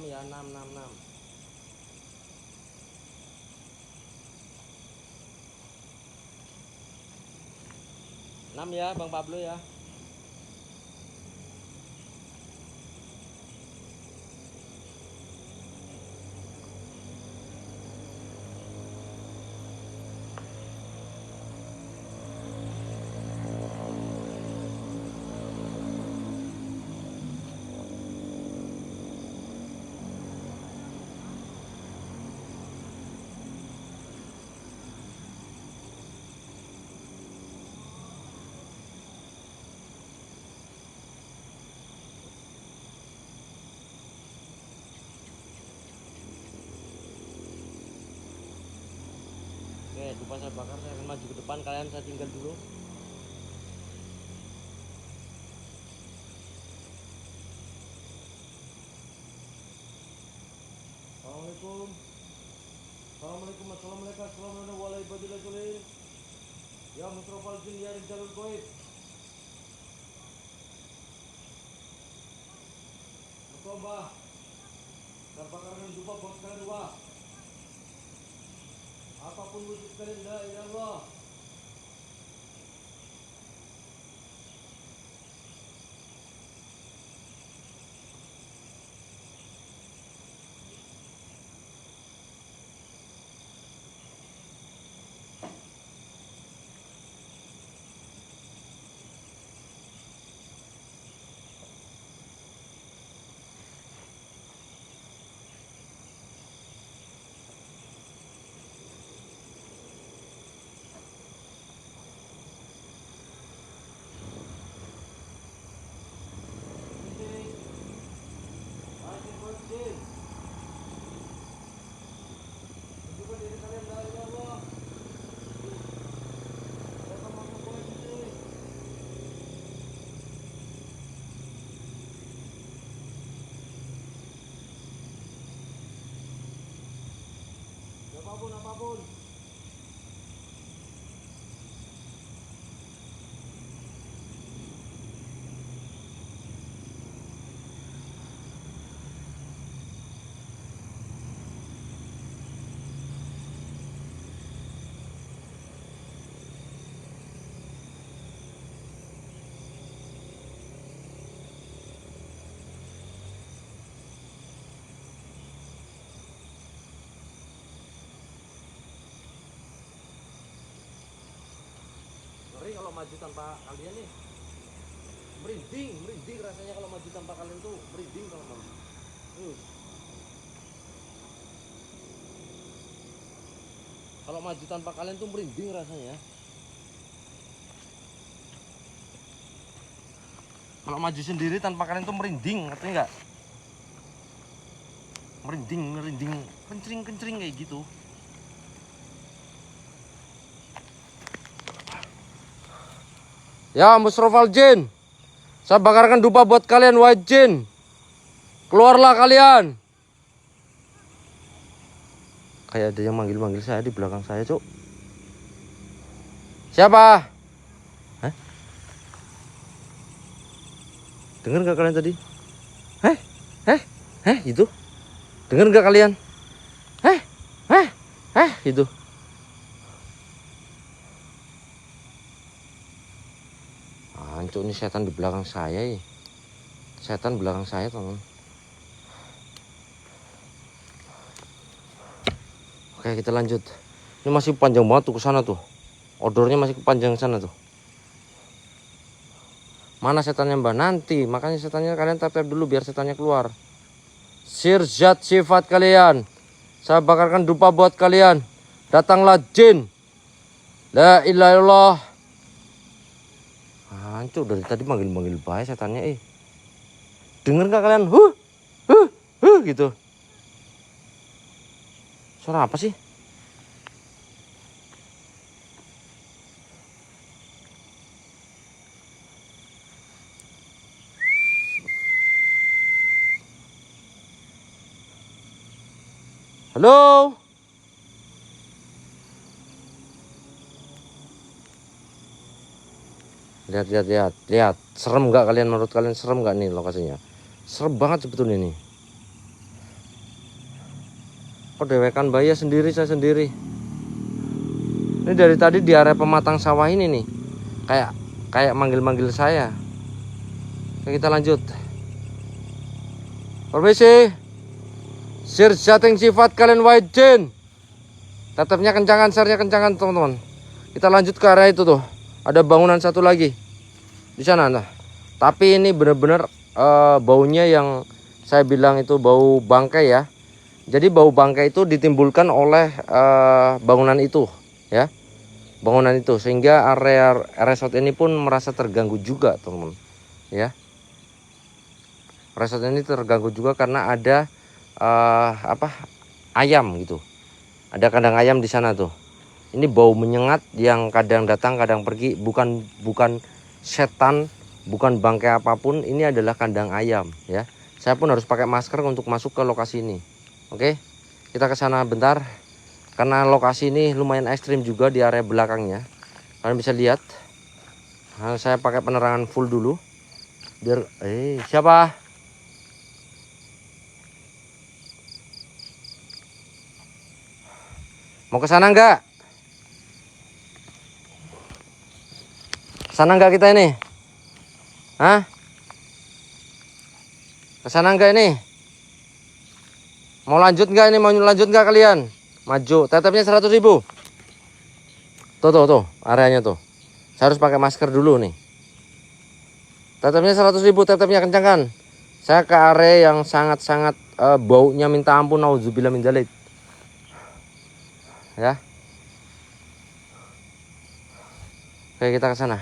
Ya 6. 6 ya Bang Pablo ya. Oke, dupa saya bakar, saya akan maju ke depan, kalian saya tinggal dulu. Assalamualaikum. Assalamualaikum, assalamualaikum, assalamualaikum warahmatullahi wabarakatuh. Ya Mustafa Jin ya Jalul Goib. Mustafa, saya bakarkan dupa buat kalian dua. Apapun wujud kalian, la ilaha illallah. Apapun. Ngeri kalau maju tanpa kalian nih. Merinding rasanya kalau maju tanpa kalian tuh, merinding kalau maju. Kalau maju tanpa kalian tuh merinding rasanya. Kalau maju sendiri tanpa kalian tuh merinding, ngerti nggak? Merinding, kencring kayak gitu. Ya Musrofal Jin, saya bakarkan dupa buat kalian, wahai jin. Keluarlah kalian. Kayak ada yang manggil-manggil saya di belakang saya, Cuk. Siapa? Hah? Dengar nggak kalian tadi? Itu. Dengar nggak kalian? Itu. Hancur nih setan di belakang saya ya. Setan belakang saya, teman. Oke, kita lanjut. Ini masih panjang banget tuh ke sana tuh. Odornya masih kepanjang ke sana tuh. Mana setannya, Mbak? Nanti, makanya setannya kalian tap dulu biar setannya keluar. Sirzat sifat kalian. Saya bakarkan dupa buat kalian. Datanglah jin. La ilaha illallah. Hancur dari tadi manggil-manggil baik setannya. Dengar nggak kalian? Gitu. Suara apa sih? Halo? Lihat. Serem nggak kalian? Menurut kalian serem nggak nih lokasinya? Serem banget sebetulnya nih. Kok dewekan bayi sendiri, saya sendiri. Ini dari tadi di area pematang sawah ini nih. kayak manggil-manggil saya. Oke, kita lanjut. Permisi. Share setting sifat kalian wide jin. Tetapnya kencangan, share-nya kencangan teman-teman. Kita lanjut ke area itu tuh. Ada bangunan satu lagi di sana nah. Tapi ini benar-benar baunya yang saya bilang itu bau bangkai ya. Jadi bau bangkai itu ditimbulkan oleh bangunan itu ya. Bangunan itu sehingga area resort ini pun merasa terganggu juga teman-teman ya. Resort ini terganggu juga karena ada ayam gitu. Ada kandang ayam di sana tuh. Ini bau menyengat yang kadang datang kadang pergi, bukan setan, bukan bangkai apapun, ini adalah kandang ayam ya. Saya pun harus pakai masker untuk masuk ke lokasi ini. Oke. Kita ke sana bentar. Karena lokasi ini lumayan ekstrim juga di area belakangnya. Kalian bisa lihat. Nah, saya pakai penerangan full dulu. Biar siapa? Mau ke sana enggak? Sana enggak kita ini? Hah? Ke sana enggak ini? Mau lanjut enggak ini? Mau lanjut enggak kalian? Maju. Tetapnya 100.000. Tuh, areanya tuh. Saya harus pakai masker dulu nih. Tetapnya 100.000, tetapnya kencangkan. Saya ke area yang sangat-sangat baunya minta ampun, nauzubillah min dzalik. Ya. Oke, kita ke sana.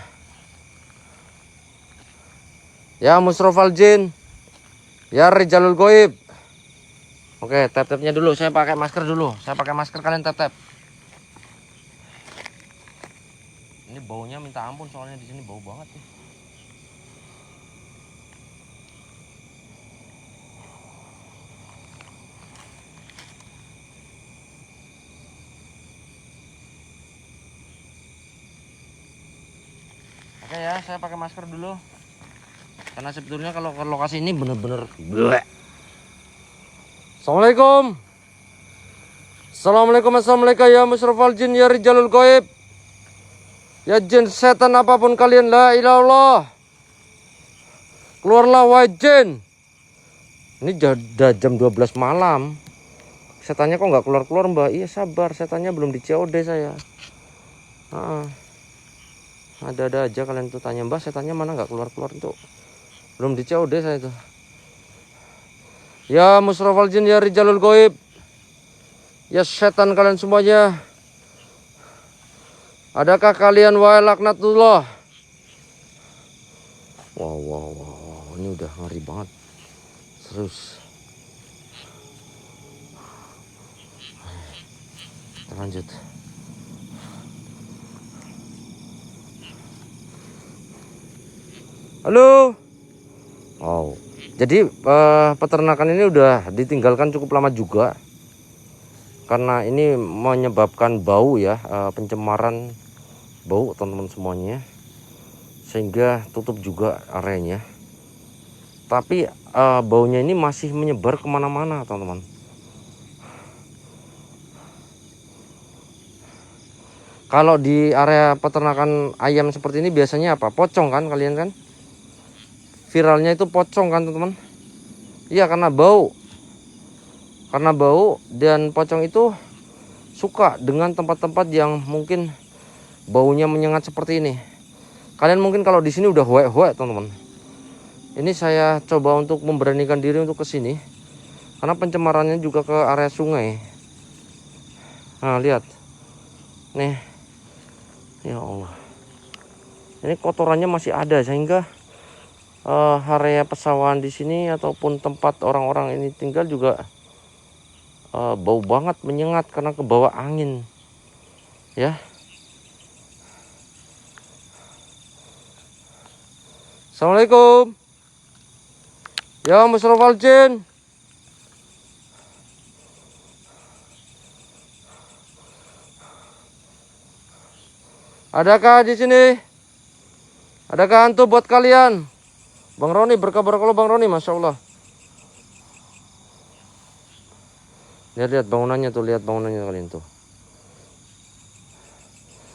Ya Musrofal Jin. Ya Rijalul Goib. Oke, tap-tapnya dulu. Saya pakai masker dulu. Saya pakai masker, kalian tap-tap. Ini baunya minta ampun soalnya di sini bau banget nih. Oke ya, saya pakai masker dulu. Karena sebetulnya kalau ke lokasi ini bener-bener bleh. Assalamualaikum. Assalamualaikum ya Musrofal Jin ya Rijalul Goib. Ya jin setan apapun kalian, la ilaha illallah. Keluarlah wahai jin. Ini udah jam 12 malam. Setannya kok nggak keluar-keluar mbak? Iya sabar, setannya belum di COD saya. Ada-ada aja kalian tuh tanya mbak, setannya mana nggak keluar-keluar tuh. Belum di COD saya tuh. Ya Musrofal Jin ya Rijalul Goib. Ya setan kalian semuanya. Adakah kalian wahai laknatullah? Wow, ini udah ngeri banget. Serius. Kita lanjut. Halo. Wow. Jadi peternakan ini udah ditinggalkan cukup lama juga. Karena ini menyebabkan bau ya, pencemaran bau teman-teman semuanya. Sehingga tutup juga areanya. Tapi baunya ini masih menyebar kemana-mana teman-teman. Kalau di area peternakan ayam seperti ini biasanya apa? Pocong kan kalian kan? Viralnya itu pocong kan teman-teman? Iya karena bau. Karena bau dan pocong itu suka dengan tempat-tempat yang mungkin baunya menyengat seperti ini. Kalian mungkin kalau di sini udah huek-huek teman-teman. Ini saya coba untuk memberanikan diri untuk ke sini. Karena pencemarannya juga ke area sungai. Nah, lihat. Nih. Ya Allah. Ini kotorannya masih ada sehingga area pesawahan di sini ataupun tempat orang-orang ini tinggal juga bau banget menyengat karena kebawa angin. Ya. Assalamualaikum. Ya Musrofal Jin. Adakah di sini? Adakah hantu buat kalian? Bang Roni, berkabar kalau Bang Roni, Masya Allah. Lihat bangunannya tuh, lihat bangunannya kalian tuh.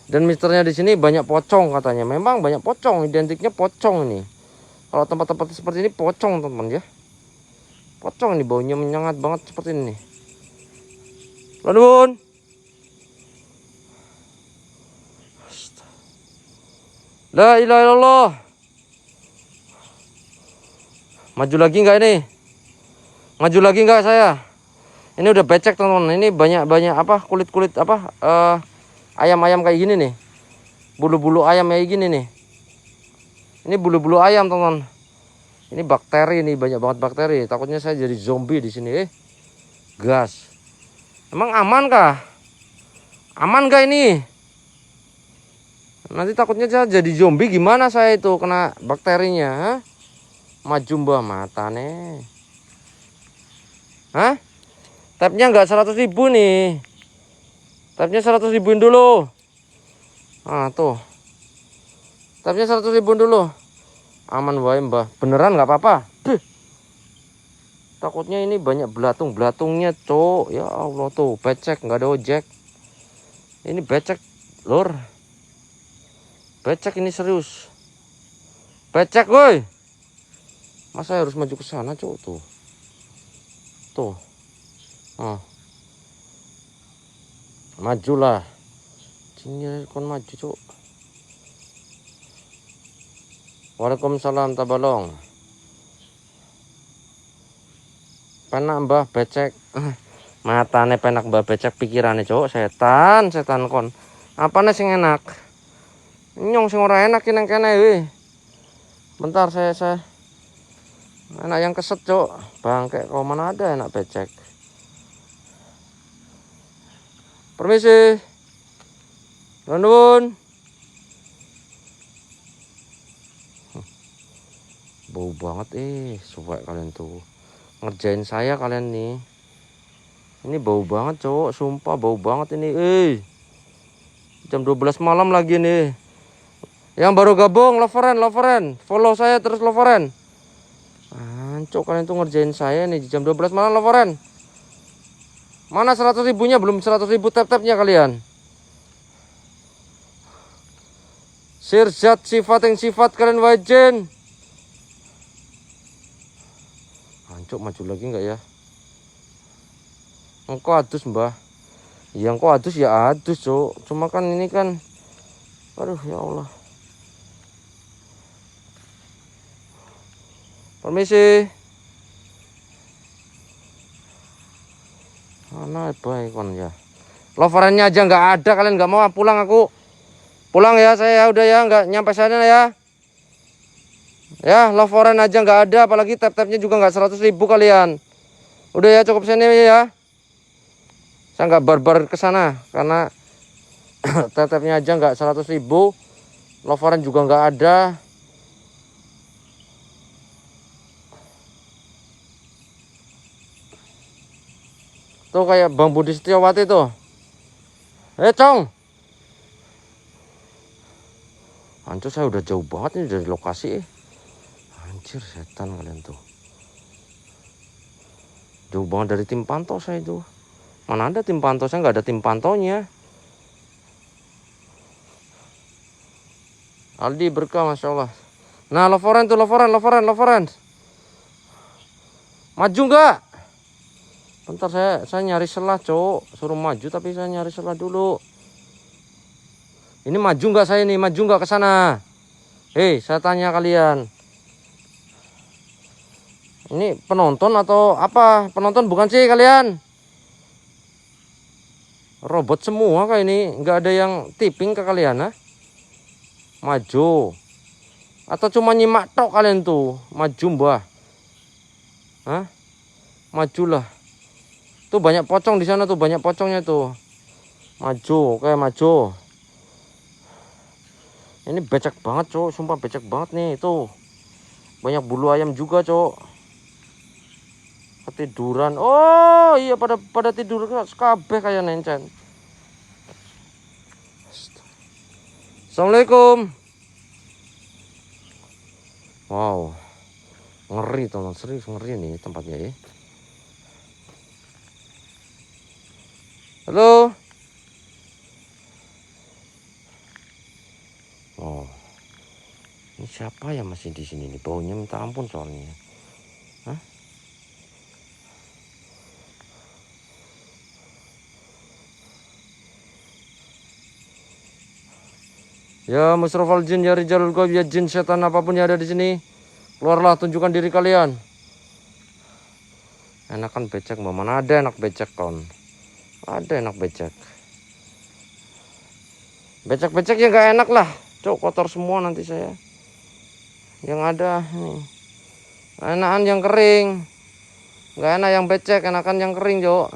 Dan misternya di sini banyak pocong katanya. Memang banyak pocong, identiknya pocong ini. Kalau tempat-tempat seperti ini pocong teman-teman ya. Pocong ini baunya menyengat banget seperti ini. Lanun. La ilaha illallah. Maju lagi nggak ini? Maju lagi nggak saya? Ini udah becek teman-teman. Ini banyak apa kulit-kulit apa ayam-ayam kayak gini nih. Bulu-bulu ayam kayak gini nih. Ini bulu-bulu ayam teman-teman. Ini bakteri nih, banyak banget bakteri. Takutnya saya jadi zombie di sini. Gas. Emang aman kah? Aman gak ini? Nanti takutnya saya jadi zombie gimana saya itu kena bakterinya? Hah? Maju mbah matane. Hah? Tapnya nggak 100.000 nih. Tapnya 100.000-in dulu. Ah tuh. Tapnya 100.000 dulu. Aman wae mbah. Beneran nggak apa-apa. Takutnya ini banyak belatung-belatungnya cok. Ya Allah tuh becek nggak ada ojek. Ini becek lor. Becek ini serius. Becek woi. Masa harus maju ke sana cok tuh. Tuh. Oh. Majulah. Sini kon maju cok. Waalaikumsalam tabalong. Penak mbah becek. Matane penak mbah becek pikirane cok. Setan kon. Apane sing enak? Nyong sing ora enak nang kene weh. Bentar saya enak yang keset cok. Bangke kau mana ada enak becek. Permisi. Nuwun. Bau banget suka kalian tuh. Ngerjain saya kalian nih. Ini bau banget cowok, sumpah bau banget ini. Jam 12 malam lagi nih. Yang baru gabung loveren. Follow saya terus loveren. Ancok kalian tuh ngerjain saya nih jam 12 malam loveren. Mana 100.000-nya? Belum 100.000 tap-tapnya kalian. Sirzat sifat kalian wajin. Ancok maju lagi enggak ya? Engkau adus mbah. Ya engkau adus ya adus cok. Cuma kan ini kan. Aduh ya Allah. Permisi. Mana baik kon ya. Loverannya aja nggak ada, kalian nggak mau pulang aku. Pulang ya saya udah ya nggak nyampe sana ya. Ya loveren aja nggak ada, apalagi tap-tapnya juga nggak 100.000 kalian. Udah ya cukup sini ya. Saya nggak barbar ke sana karena tap-tapnya aja nggak 100.000. Loveren juga nggak ada. Tuh kayak Bang Budi Setiawati tuh. Cong. Hancur saya udah jauh banget ini dari lokasi. Anjir setan kalian tuh. Jauh banget dari tim pantau saya itu. Mana ada tim pantau, saya nggak ada tim pantaunya. Aldi berkah Masya Allah. Nah loveren tuh loveren. Maju nggak? Bentar saya nyari selah cok. Suruh maju tapi saya nyari selah dulu. Ini maju nggak saya nih? Maju nggak ke sana? Saya tanya kalian. Ini penonton atau apa? Penonton bukan sih kalian? Robot semua kayak ini. Nggak ada yang tipping ke kalian, ha? Maju. Atau cuma nyimak tok kalian tuh? Maju mbah. Hah? Majulah. Tuh banyak pocong di sana tuh, banyak pocongnya tuh. Maju, oke maju. Ini becek banget cok, sumpah becek banget nih tuh. Banyak bulu ayam juga cok. Ketiduran. Oh iya pada tidur kabeh kayak nencen. Assalamualaikum. Wow. Ngeri teman, serius ngeri nih tempatnya ya. Halo. Siapa yang masih di sini nih? Baunya minta ampun soalnya. Hah? Ya musyrafal jin ya rijalul ghaib ya jin setan apapun yang ada di sini, keluarlah, tunjukkan diri kalian. Enakan becek, mbak, mana ada enak becek kon? Ada enak becek. Becek-becek ya nggak enak lah. Cok, kotor semua nanti saya. Yang ada nih. Enakan yang kering. Nggak enak yang becek, enakan yang kering, Cok.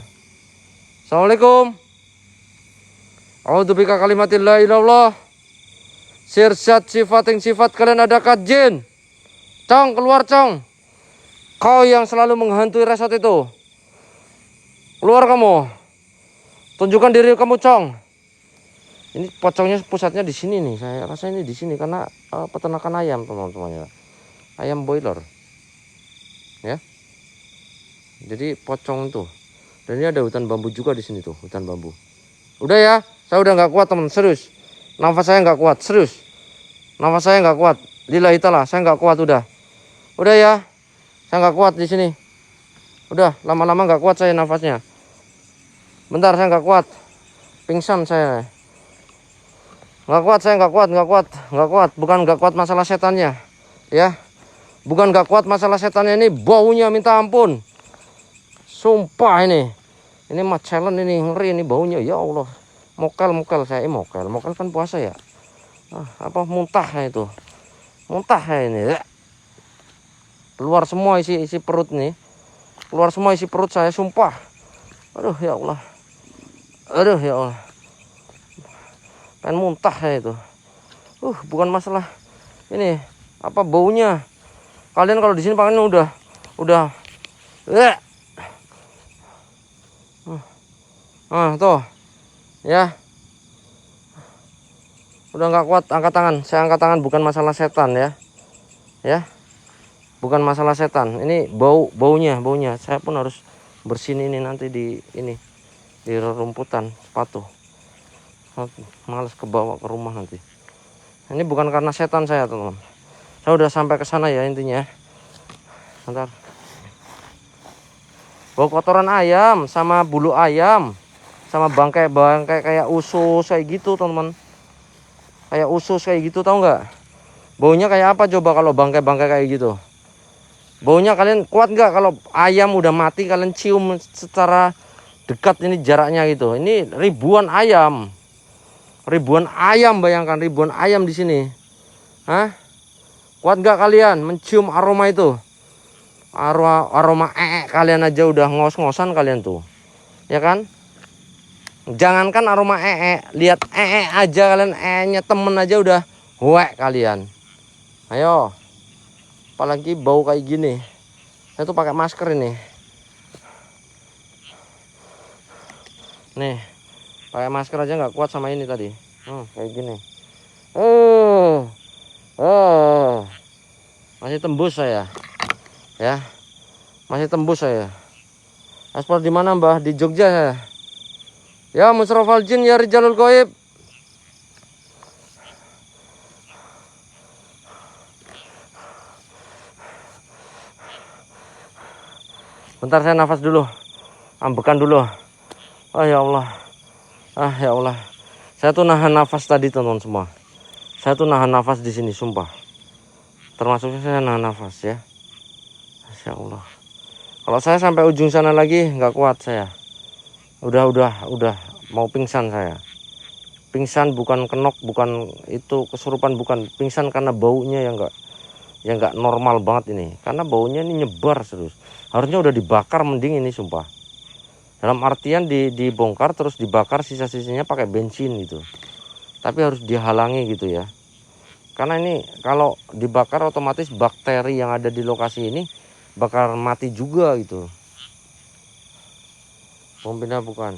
Assalamualaikum. A'udzubika kalimatillah ilallah. Sirsat sifating sifat kalian adakah jin? Cong, keluar cong. Kau yang selalu menghantui resort itu. Keluar kamu. Tunjukkan diri kamu, cong. Ini pocongnya pusatnya di sini nih. Saya rasa ini di sini karena peternakan ayam, teman-teman ya. Ayam boiler. Ya. Jadi pocong tuh. Dan ini ada hutan bambu juga di sini tuh, hutan bambu. Udah ya, saya udah nggak kuat, teman, serius. Nafas saya nggak kuat, serius. Nafas saya nggak kuat. Lillahi ta'ala, saya nggak kuat udah. Udah ya. Saya nggak kuat di sini. Udah, lama-lama nggak kuat saya nafasnya. Bentar, saya nggak kuat. Pingsan saya. Nggak kuat, saya nggak kuat. Bukan nggak kuat masalah setannya, ya. Bukan nggak kuat masalah setannya, ini baunya minta ampun. Sumpah ini mah challenge, ini ngeri ini baunya, ya Allah. Mokel saya, mokel kan puasa ya. Apa muntah itu? Muntah ini. Keluar semua isi perut nih. Keluar semua isi perut saya, sumpah. Aduh ya Allah. Pengen muntah saya itu. Bukan masalah ini apa baunya. Kalian kalau di sini paling udah tuh ya. Udah nggak kuat, angkat tangan. Saya angkat tangan, bukan masalah setan ya. Ya. Bukan masalah setan. Ini baunya. Saya pun harus bersihin ini nanti di rerumputan sepatu. Males kebawa ke rumah nanti. Ini bukan karena setan saya, teman-teman. Saya udah sampai ke sana ya intinya. Bentar. Bau kotoran ayam sama bulu ayam sama bangkai kayak usus kayak gitu, teman-teman. Kayak usus kayak gitu, tahu nggak? Baunya kayak apa coba kalau bangkai kayak gitu? Baunya kalian kuat nggak kalau ayam udah mati kalian cium secara dekat ini jaraknya gitu? Ini ribuan ayam, bayangkan ribuan ayam di sini. Hah? Kuat nggak kalian mencium aroma itu? Aroma kalian aja udah ngos-ngosan kalian tuh, ya kan? Jangankan aroma lihat aja kalian, nya temen aja udah huek kalian. Ayo. Apalagi bau kayak gini. Saya tuh pakai masker ini. Nih, pakai masker aja nggak kuat sama ini tadi. Kayak gini. Masih tembus saya. Ya. Masih tembus saya. Aspal di mana, Mbah? Di Jogja saya. Ya, musyrafal jin ya rijalul ghaib. Bentar, saya nafas dulu. Ambekan dulu. Ya Allah. Ya Allah. Saya tuh nahan nafas tadi, teman-teman semua. Saya tuh nahan nafas di sini, sumpah. Termasuknya saya nahan nafas ya. Masya Allah. Kalau saya sampai ujung sana lagi nggak kuat saya. Udah mau pingsan saya. Pingsan bukan kenok, bukan itu kesurupan, bukan pingsan karena baunya yang nggak normal banget ini. Karena baunya ini nyebar terus. Harusnya udah dibakar mending ini, sumpah. Dalam artian dibongkar terus dibakar sisa-sisanya pakai bensin gitu. Tapi harus dihalangi gitu ya. Karena ini kalau dibakar otomatis bakteri yang ada di lokasi ini bakal mati juga gitu. Bom pindah bukan.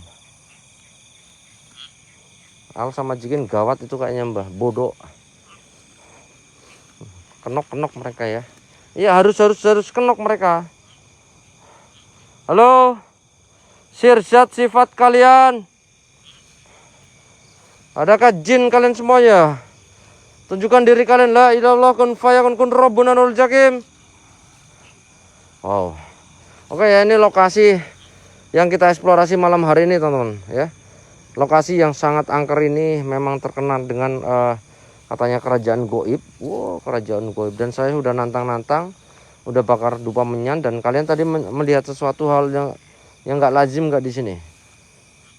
Al sama Jikin gawat itu kayaknya, Mbah. Bodoh. Kenok mereka ya. Iya, harus kenok mereka. Halo. Sirsat sifat kalian. Adakah jin kalian semuanya? Tunjukkan diri kalian. La ilallah kun fayakun kun rabbuna nul jakim. Wow. Oke ya, ini lokasi yang kita eksplorasi malam hari ini teman-teman ya. Lokasi yang sangat angker ini memang terkenal dengan katanya kerajaan goib. Wow, kerajaan goib. Dan saya sudah nantang-nantang, udah bakar dupa menyan. Dan kalian tadi melihat sesuatu hal yang nggak lazim nggak di sini?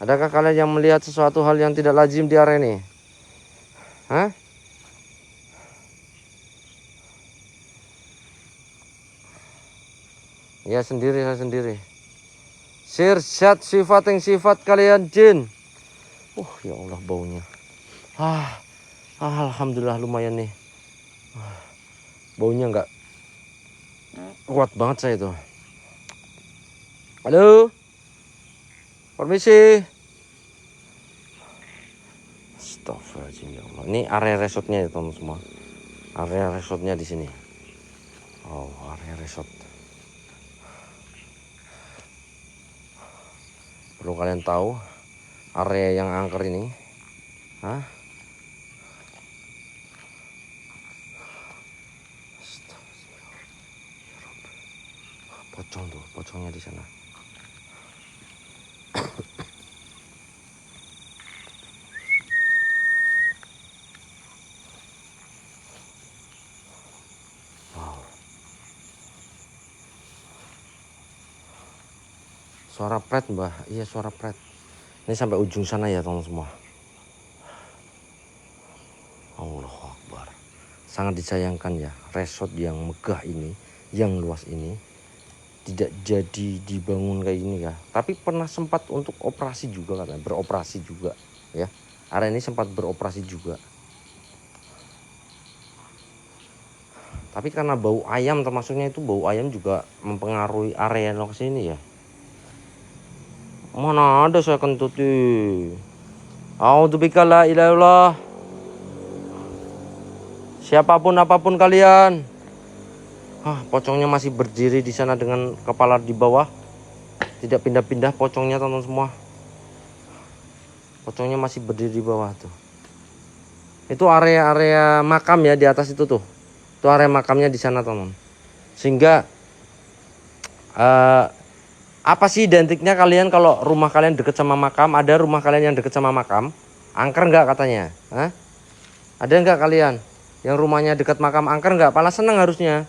Adakah kalian yang melihat sesuatu hal yang tidak lazim di area ini? Hah? Ya sendiri, saya sendiri. Sirsyat sifat yang sifat kalian jin. Ya Allah baunya. Alhamdulillah lumayan nih. Baunya nggak kuat banget saya itu. Halo. Permisi. Astagfirullahaladzim ya Allah. Ini area resortnya ya teman semua. Area resortnya di sini. Oh, area resort. Perlu kalian tahu area yang angker ini. Pocong tuh, pocongnya di sana. Wow. Suara pret mbah, iya suara pret. Ini sampai ujung sana ya teman semua. Allahu Akbar. Sangat disayangkan ya, resort yang megah ini, yang luas ini tidak jadi dibangun kayak gini ya. Tapi pernah sempat untuk operasi juga katanya, beroperasi juga ya. Area ini sempat beroperasi juga. Tapi karena bau ayam, termasuknya itu bau ayam juga mempengaruhi area lokasi ini ya. Mana ada saya kentut tuh. A'udzubika la ilaha illallah. Siapapun apapun kalian. Pocongnya masih berdiri di sana dengan kepala di bawah. Tidak pindah-pindah pocongnya teman-teman semua. Pocongnya masih berdiri di bawah tuh. Itu area-area makam ya di atas itu tuh. Itu area makamnya di sana teman. Sehingga apa sih identiknya kalian kalau rumah kalian deket sama makam? Ada rumah kalian yang deket sama makam? Angker nggak katanya? Ada nggak kalian yang rumahnya dekat makam angker nggak? Malah seneng harusnya.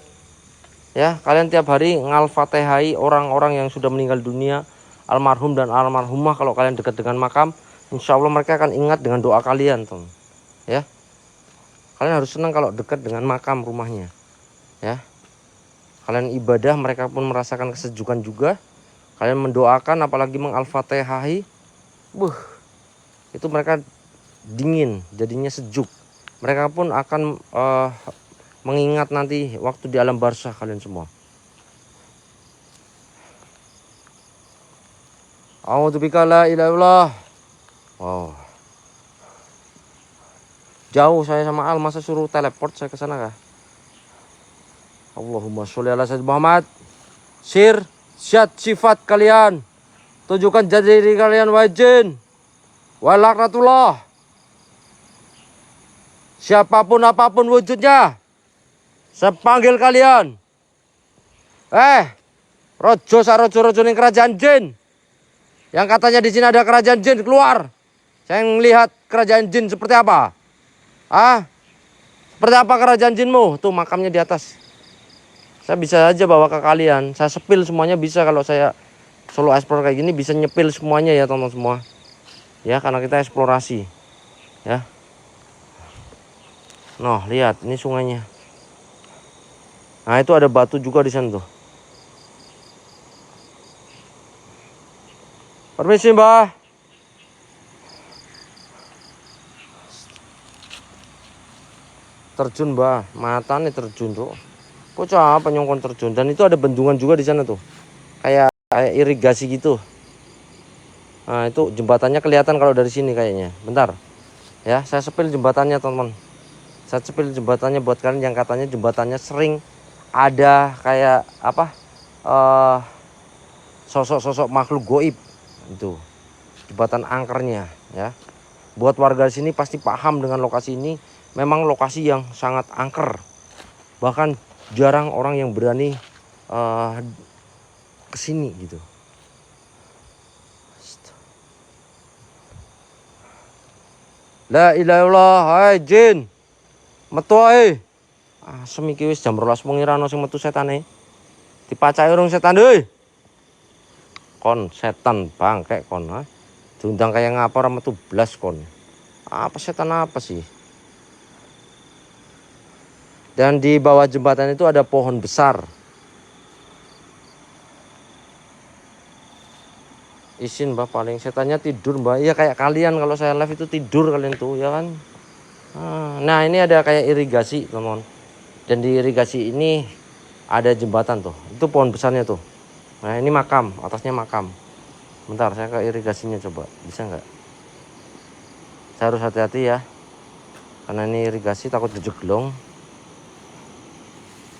Ya, kalian tiap hari ngal-fatihai orang-orang yang sudah meninggal dunia, almarhum dan almarhumah. Kalau kalian dekat dengan makam, insya Allah mereka akan ingat dengan doa kalian, teman. Ya, kalian harus senang kalau dekat dengan makam rumahnya. Ya, kalian ibadah, mereka pun merasakan kesejukan juga. Kalian mendoakan, apalagi mengal-fatihai, itu mereka dingin, jadinya sejuk. Mereka pun akan mengingat nanti waktu di alam barzah kalian semua. A'udzubika la ilaha illallah. Wow. Jauh saya sama Al, masa suruh teleport saya ke sana kah? Allahumma sholli ala sayyidina Muhammad. Syat sifat kalian. Tunjukkan diri kalian wajin. Wa laknatullah. Siapapun apapun wujudnya, saya panggil kalian. Rojo ning kerajaan jin. Yang katanya di sini ada kerajaan jin, keluar. Saya melihat kerajaan jin seperti apa? Seperti apa kerajaan jinmu? Tuh makamnya di atas. Saya bisa aja bawa ke kalian. Saya sepil semuanya bisa, kalau saya solo explore kayak gini bisa nyepil semuanya ya teman-teman semua. Ya, karena kita eksplorasi. Ya. Noh, lihat ini sungainya. Nah, itu ada batu juga di sana tuh. Permisi, Mbah. Terjun, Mbah. Mata nih terjun tuh. Kocak apa nyongkon terjun. Dan itu ada bendungan juga di sana tuh. Kayak irigasi gitu. Nah, itu jembatannya kelihatan kalau dari sini kayaknya. Bentar. Ya, saya sepil jembatannya, teman-teman. Saya sepil jembatannya buat kalian yang katanya jembatannya sering ada kayak apa? Sosok-sosok makhluk goib. Itu. Jembatan angkernya, ya. Buat warga sini pasti paham dengan lokasi ini. memang lokasi yang sangat angker. Bahkan jarang orang yang berani kesini gitu. La ilaha illallah, hai jin. Metu ae. Asem iki wis jam 12 wengi ra ono sing metu setane. Dipacai urung setan euy. Kon setan bangkek kon. Diundang kayak ngapa ora metu blas kon. Apa setan apa sih? Dan di bawah jembatan itu ada pohon besar. Isin mbak, paling setannya tidur mbak. Iya kayak kalian kalau saya live itu tidur kalian tuh ya kan. Nah ini ada kayak irigasi teman. Dan di irigasi ini ada jembatan tuh. Itu pohon besarnya tuh. Nah ini makam, atasnya makam. Bentar saya ke irigasinya coba. Bisa nggak? Saya harus hati-hati ya. Karena ini irigasi takut jejeglong.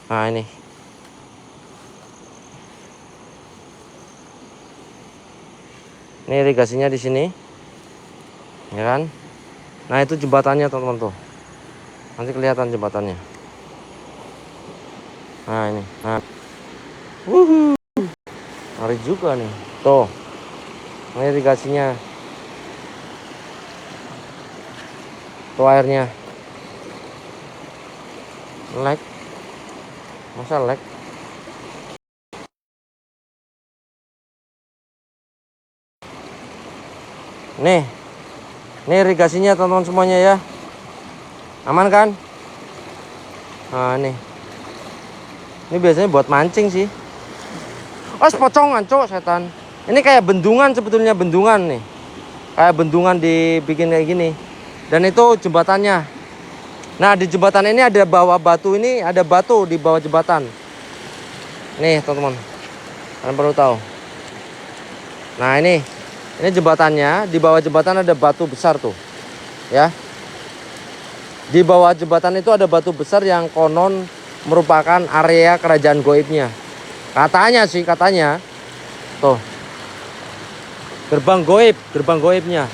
Nah ini. Ini irigasinya di sini. Ya kan? Nah, itu jembatannya, teman-teman tuh. Nanti kelihatan jembatannya. Nah, ini. Nah. Ngeri juga nih. Tuh. Ini irigasinya. Tuh airnya. Lag. Masa lag? Nih irigasinya teman-teman semuanya ya. Aman kan? Nah nih. Ini biasanya buat mancing sih. Pocongan cok setan. Ini kayak bendungan sebetulnya, bendungan nih. Kayak bendungan dibikin kayak gini. Dan itu jembatannya. Nah di jembatan ini ada bawah batu ini, ada batu di bawah jembatan. Nih teman-teman. Kalian perlu tahu. Nah ini jembatannya, di bawah jembatan ada batu besar tuh. Ya. Di bawah jembatan itu ada batu besar yang konon merupakan area kerajaan goibnya. Katanya sih, katanya. Tuh. Gerbang goibnya.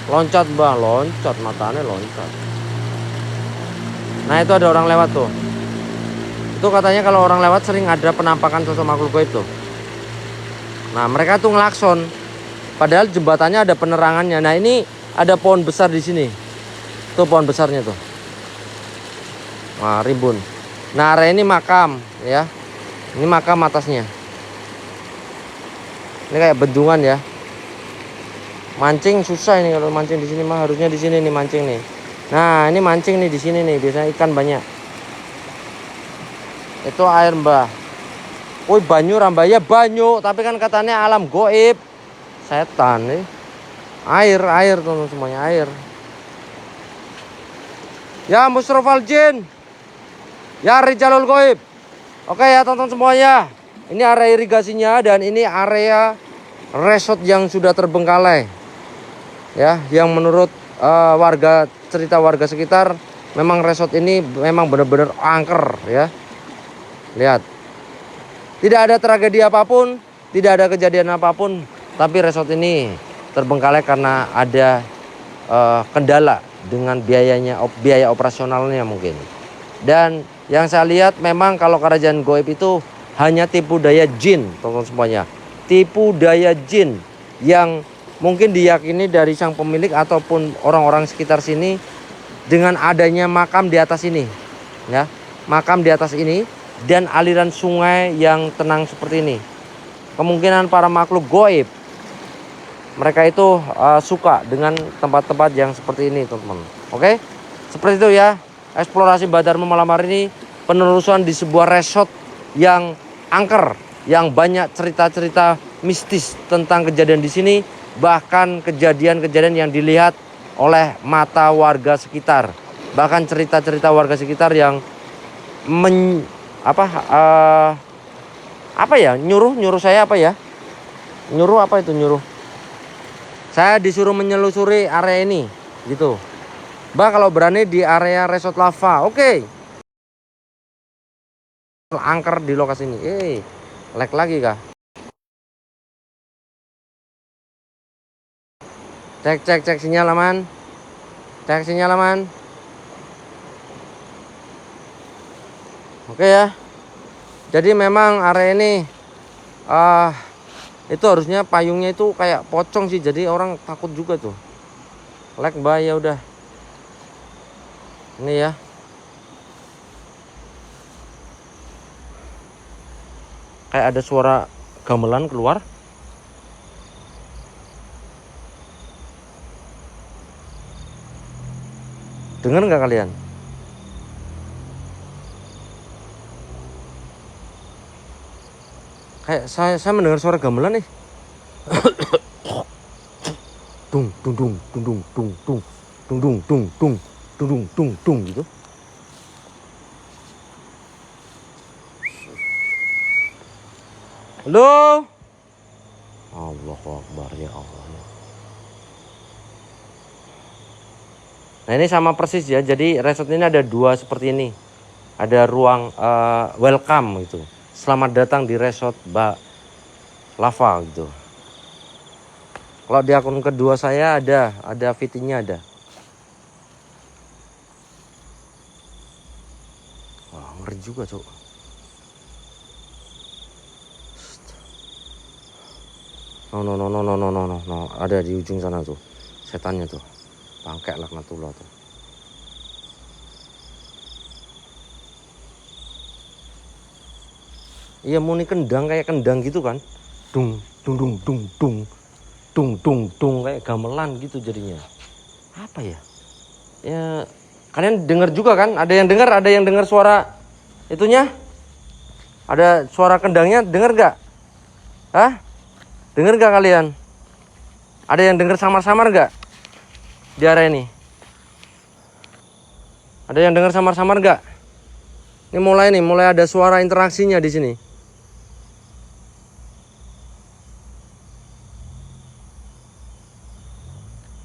Loncat mbah, loncat, matanya loncat. Nah itu ada orang lewat tuh. Itu katanya kalau orang lewat sering ada penampakan sosok makhluk goib tuh. Nah mereka tuh ngelakson. Padahal jembatannya ada penerangannya. Nah ini ada pohon besar di sini. Tuh pohon besarnya tuh. Nah rimbun. Nah area ini makam ya. Ini makam atasnya. Ini kayak bendungan ya. Mancing susah ini kalau mancing di sini mah, harusnya di sini nih mancing nih. Nah ini mancing nih di sini nih, biasanya ikan banyak. Itu air mbah. Woi banyu rambah ya banyu, tapi kan katanya alam goib. Setan nih. Air teman semuanya air. Ya Musrofal Jin. Ya Rijalul Goib. Oke ya teman-teman semuanya. Ini area irigasinya dan ini area resort yang sudah terbengkalai. Ya, yang menurut cerita warga sekitar memang resort ini memang benar-benar angker ya. Lihat. Tidak ada tragedi apapun, tidak ada kejadian apapun, tapi resort ini terbengkalai karena ada kendala dengan biaya operasionalnya mungkin. Dan yang saya lihat memang kalau kerajaan goib itu hanya tipu daya jin, teman-teman semuanya. Tipu daya jin yang mungkin diyakini dari sang pemilik ataupun orang-orang sekitar sini dengan adanya makam di atas ini. Ya, makam di atas ini dan aliran sungai yang tenang seperti ini. Kemungkinan para makhluk goib mereka itu suka dengan tempat-tempat yang seperti ini, teman-teman. Oke? Seperti itu ya. Eksplorasi Badarmu malam hari ini penelusuran di sebuah resort yang angker, yang banyak cerita-cerita mistis tentang kejadian di sini, bahkan kejadian-kejadian yang dilihat oleh mata warga sekitar. Bahkan cerita-cerita warga sekitar yang nyuruh saya apa ya? Nyuruh apa itu nyuruh? Saya disuruh menyelusuri area ini, gitu. Mbak kalau berani di area resort lava, oke. Angker di lokasi ini. Lag lagi kah? Cek sinyal aman. Cek sinyal aman. Oke ya. Jadi memang area ini itu harusnya payungnya itu kayak pocong sih, jadi orang takut juga tuh. Lag bahaya udah. Ini ya. Kayak ada suara gamelan keluar. Dengar nggak kalian? Kayak saya mendengar suara gamelan nih. Tung tung tung tung tung tung tung tung tung tung tung tung tung tung gitu. Halo. Allahu Akbar, ya Allah. Nah ini sama persis ya. Jadi resort ini ada dua seperti ini. Ada ruang welcome gitu. Selamat datang di resort Lava gitu. Kalau di akun kedua saya ada VT-nya ada. Wah, ngeri juga, Cuk. No. Ada di ujung sana tuh. Setannya tuh. Bangkek laknatullah tuh. Iya, muni kendang kayak kendang gitu kan. Dung dung dung dung dung. Tung tung tung kayak gamelan gitu jadinya. Apa ya? Ya kalian dengar juga kan? Ada yang dengar suara itunya? Ada suara kendangnya, dengar gak? Hah? Dengar gak kalian? Ada yang dengar samar-samar gak? Di area ini. Ada yang dengar samar-samar gak? Ini mulai ada suara interaksinya di sini.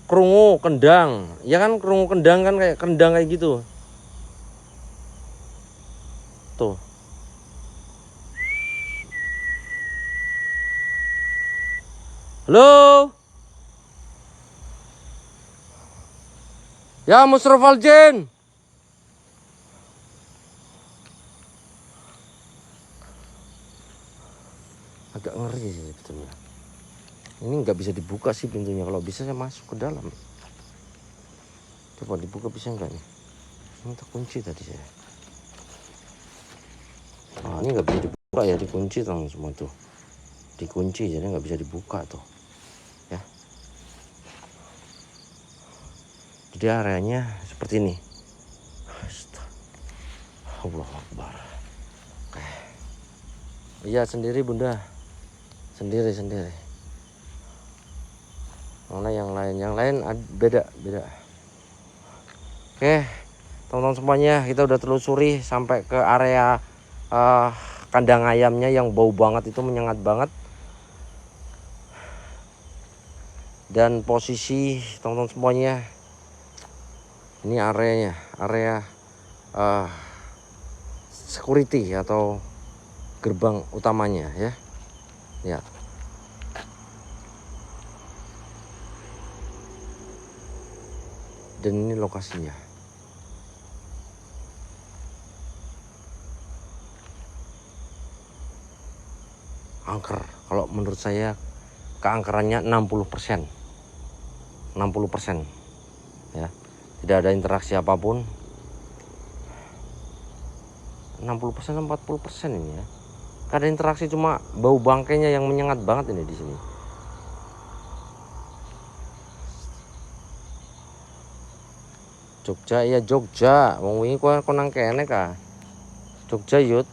Krungu kendang, ya kan, krungu kendang kan kayak kendang kayak gitu. Tuh. Halo. Ya Musrofal Jin. Agak ngeri sih sebetulnya. Ini nggak bisa dibuka sih pintunya. Kalau bisa saya masuk ke dalam. Coba dibuka bisa nggak nih? Ini terkunci tadi saya. Ini nggak bisa dibuka ya, dikunci tuh semua tuh. Dikunci jadi nggak bisa dibuka tuh. Ya. Jadi areanya seperti ini. Allahu Akbar. Oke. Iya sendiri Bunda. Sendiri. Mana yang lain beda. Oke, teman-teman semuanya, kita udah telusuri sampai ke area kandang ayamnya yang bau banget itu, menyengat banget. Dan posisi teman-teman semuanya, ini area security atau gerbang utamanya ya. Ya. Dan ini lokasinya. Angker, kalau menurut saya keangkerannya 60%. 60%. Ya. Tidak ada interaksi apapun. 60% 40% ini ya. Ada interaksi, cuma bau bangkainya yang menyengat banget ini di sini. Jogja ya Jogja, wong wingi kowe nang kene ka. Jogja yut.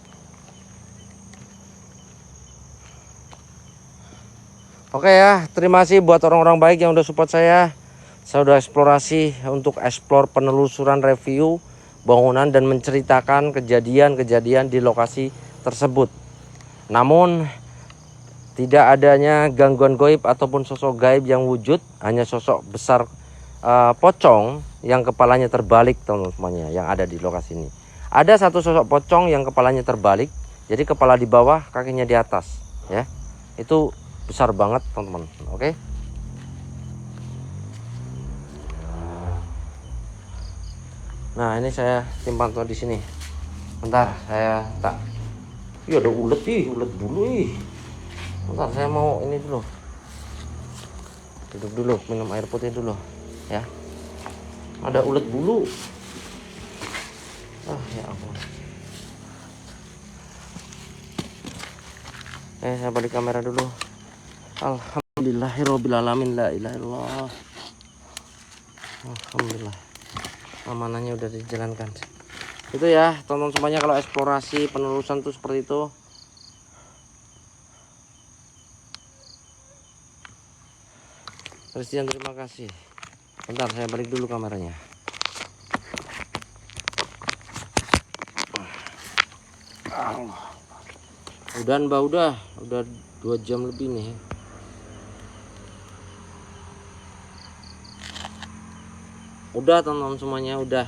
Oke ya, terima kasih buat orang-orang baik yang udah support saya. Saya udah eksplorasi untuk explore penelusuran review bangunan dan menceritakan kejadian-kejadian di lokasi tersebut. Namun tidak adanya gangguan gaib ataupun sosok gaib yang wujud, hanya sosok besar pocong yang kepalanya terbalik, teman-teman semuanya, yang ada di lokasi ini. Ada satu sosok pocong yang kepalanya terbalik, jadi kepala di bawah, kakinya di atas, ya. Itu besar banget, teman-teman. Oke. Nah ini saya simpan tuh di sini. Bentar saya tak. Iya ada ulet ulet bulu Bentar saya mau ini dulu. Duduk dulu, minum air putih dulu ya. Ada ulet bulu. Ya ampun. Saya balik kamera dulu. Alhamdulillahirobbilalamin, la ilaha illallah. Alhamdulillah. Amanahnya udah dijalankan. Itu ya, tonton semuanya kalau eksplorasi penelusuran tuh seperti itu. Christian terima kasih. Bentar saya balik dulu kameranya. Udah Mbak, udah 2 jam lebih nih. Udah tonton semuanya udah.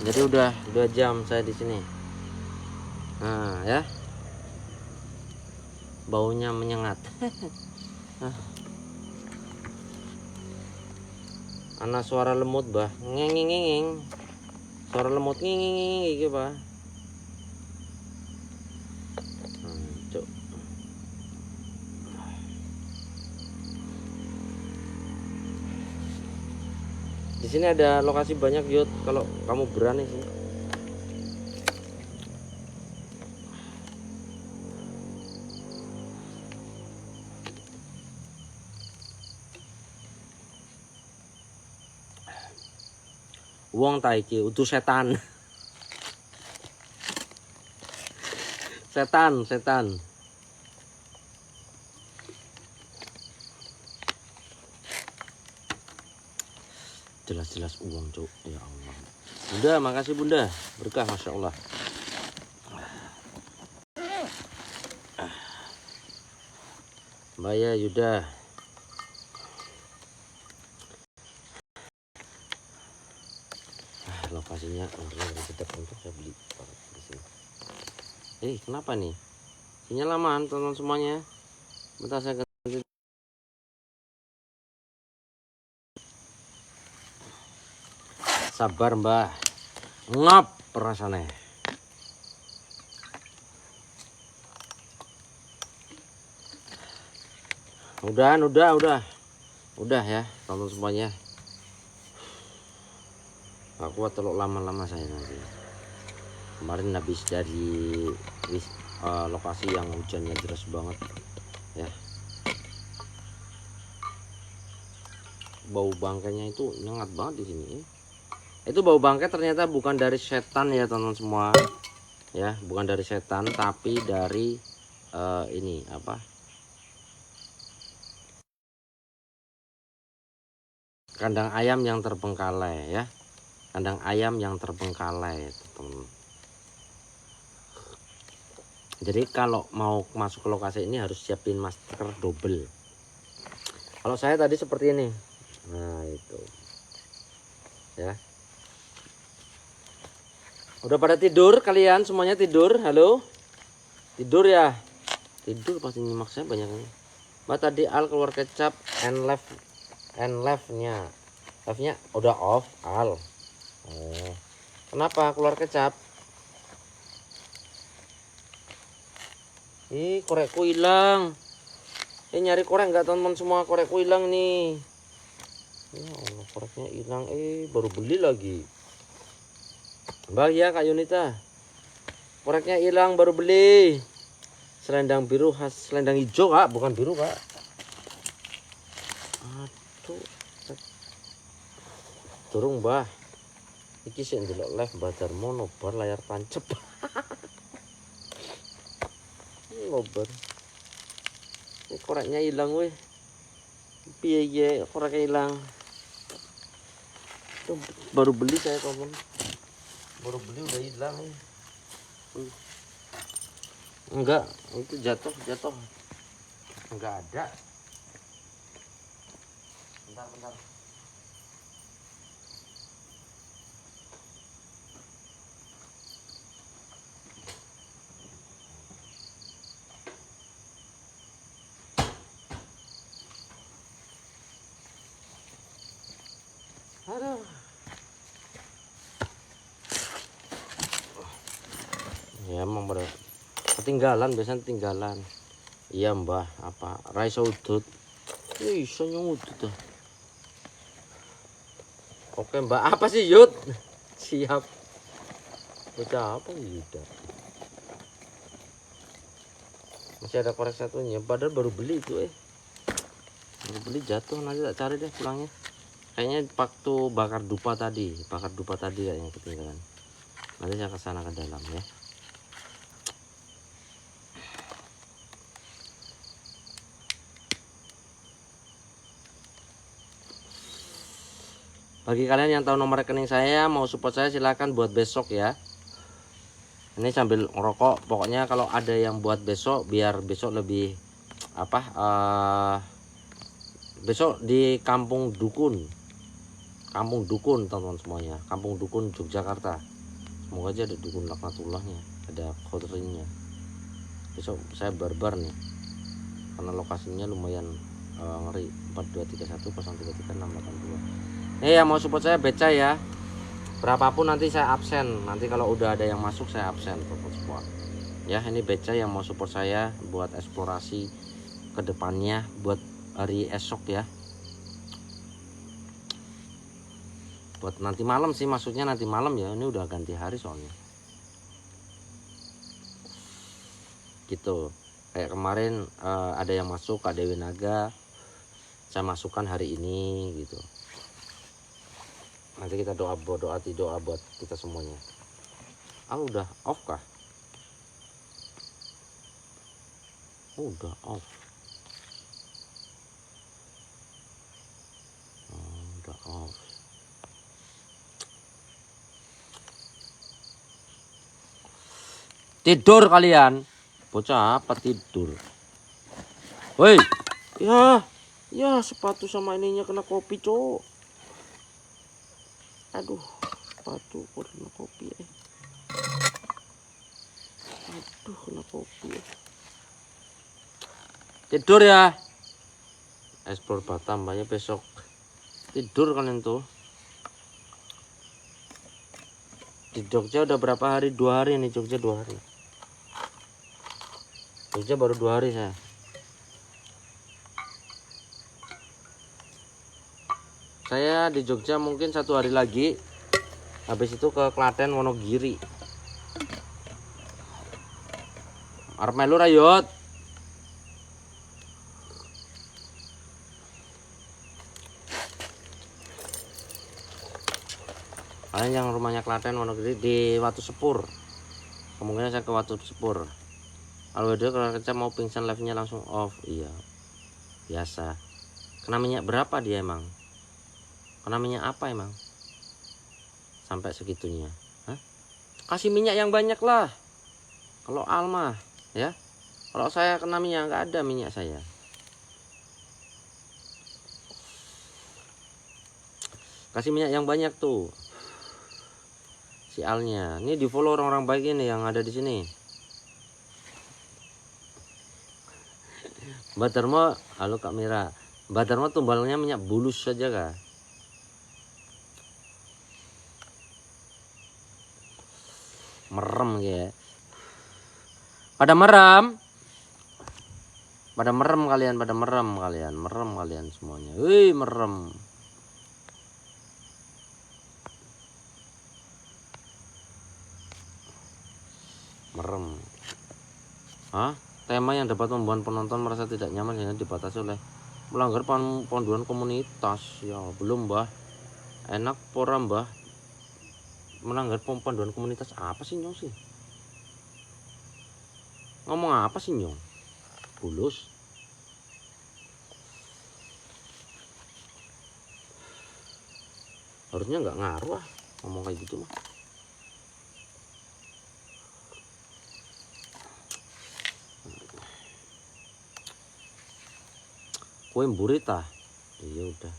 Jadi udah 2 jam saya di sini. Nah ya, baunya menyengat. Ana suara lemut bah, ngeng. Suara lemut ngeng gitu bah. Cuk. Di sini ada lokasi banyak Yud, kalau kamu berani sih. Wong taiki utuh setan. setan. Jelas-jelas uang cuk, ya Allah. Bunda makasih bunda, berkah masya Allah. Mbak ya Yuda. Lokasinya dari dekat untuk saya beli di sini. Kenapa nih? Sinyal aman tonton semuanya. Bentar saya ganti. Sabar Mbak. Ngap perasaannya. Udah ya, tonton semuanya. Gak kuat terlalu lama-lama saya nanti. Kemarin habis dari lokasi yang hujannya deras banget ya. Bau bangkainya itu nyengat banget di sini. Itu bau bangkai ternyata bukan dari setan ya teman-teman semua. Ya, bukan dari setan tapi dari ini apa? Kandang ayam yang terbengkalai ya. Kandang ayam yang terbengkalai, teman-teman. Jadi kalau mau masuk ke lokasi ini harus siapin masker double. Kalau saya tadi seperti ini. Nah, itu. Ya. Udah pada tidur kalian? Semuanya tidur? Halo? Tidur ya? Tidur pasti nyimak saya banyak ini. Mbak tadi Al keluar kecap and left-nya. Left-nya udah off Al. Oh. Kenapa keluar kecap? Korekku hilang. Nyari korek nggak teman-teman semua? Korekku hilang nih. Ya Allah, koreknya hilang. Baru beli lagi. Mbak ya Kak Yunita. Koreknya hilang baru beli. Selendang biru khas selendang hijau Kak, bukan biru Kak. Aduh. Durung Mbah. Iki sing ndelok live Badar nobar layar tancep. Ngobar. Ini koreknya hilang weh. Piye koreknya hilang. Tuh, baru beli saya teman. Baru beli udah hilang nih. Enggak, itu jatuh. Enggak ada. Bentar. Aduh. Ya emang pada ketinggalan, biasanya ketinggalan. Iya mbah, apa raiso udut? Iso nyudut tuh. Oke mbak, apa sih Yud? Siap. Bocah apa Yuda? Masih ada korek satunya, padahal baru beli itu baru beli jatuh, nanti tak cari deh pulangnya. Kayaknya waktu bakar dupa tadi kayaknya ketinggalan. Nanti saya kesana ke dalam ya. Bagi kalian yang tahu nomor rekening saya, mau support saya silahkan buat besok ya. Ini sambil ngerokok, pokoknya kalau ada yang buat besok, biar besok lebih apa? Besok di Kampung Dukun teman-teman semuanya, Kampung Dukun Yogyakarta. Semoga aja ada dukun laknatullahnya, ada khotrinya. Besok saya barbar nih, karena lokasinya lumayan ngeri. 4231033682. Yang mau support saya beca ya, berapapun nanti saya absen. Nanti kalau udah ada yang masuk saya absen teman semua ya. Ini beca yang mau support saya buat eksplorasi ke depannya, buat hari esok ya, buat nanti malam sih, maksudnya nanti malam ya. Ini udah ganti hari soalnya gitu. Kayak kemarin ada yang masuk Kak Dewi Naga, saya masukkan hari ini gitu. Nanti kita doa buat kita semuanya. Udah off kah? Udah off. Udah off. Tidur kalian. Bocah apa tidur? Woi. Ya sepatu sama ininya kena kopi, Cok. Aduh, sepatu kena kopi Aduh, kena kopi Tidur ya. Explore Batam banyak besok. Tidur kalian tuh. Di Jogja udah berapa hari? 2 hari nih Jogja, 2 hari. Jogja baru 2 hari saya. Saya di Jogja mungkin 1 hari lagi. Habis itu ke Klaten, Wonogiri. Arep melu rayot. Kalian yang rumahnya Klaten, Wonogiri di Watu Sepur. Kemungkinan saya ke Watu Sepur. Kalau dia kerja mau pingsan, live-nya langsung off. Iya. Biasa. Kena minyak berapa dia emang? Kena minyak apa emang? Sampai segitunya. Hah? Kasih minyak yang banyak lah. Kalau Alma ya. Kalau saya kena minyak, nggak ada minyak saya. Kasih minyak yang banyak tuh. Si Alnya. Ini di follow orang-orang baik ini yang ada di sini. Mbak Dharma, halo Kak Mira. Mbak Dharma tumbalnya minyak bulus saja kah? Merem ya. Pada merem kalian, merem kalian semuanya. Wih, merem. Hah? Tema yang dapat membuat penonton merasa tidak nyaman hanya dibatasi oleh melanggar panduan komunitas. Ya belum Mbah. Enak pora Mbah. Melanggar panduan komunitas apa sih Nyong sih? Ngomong apa sih Nyong? Bulus. Harusnya nggak ngaruh ngomong kayak gitu mah. Kue burita. Iya udah.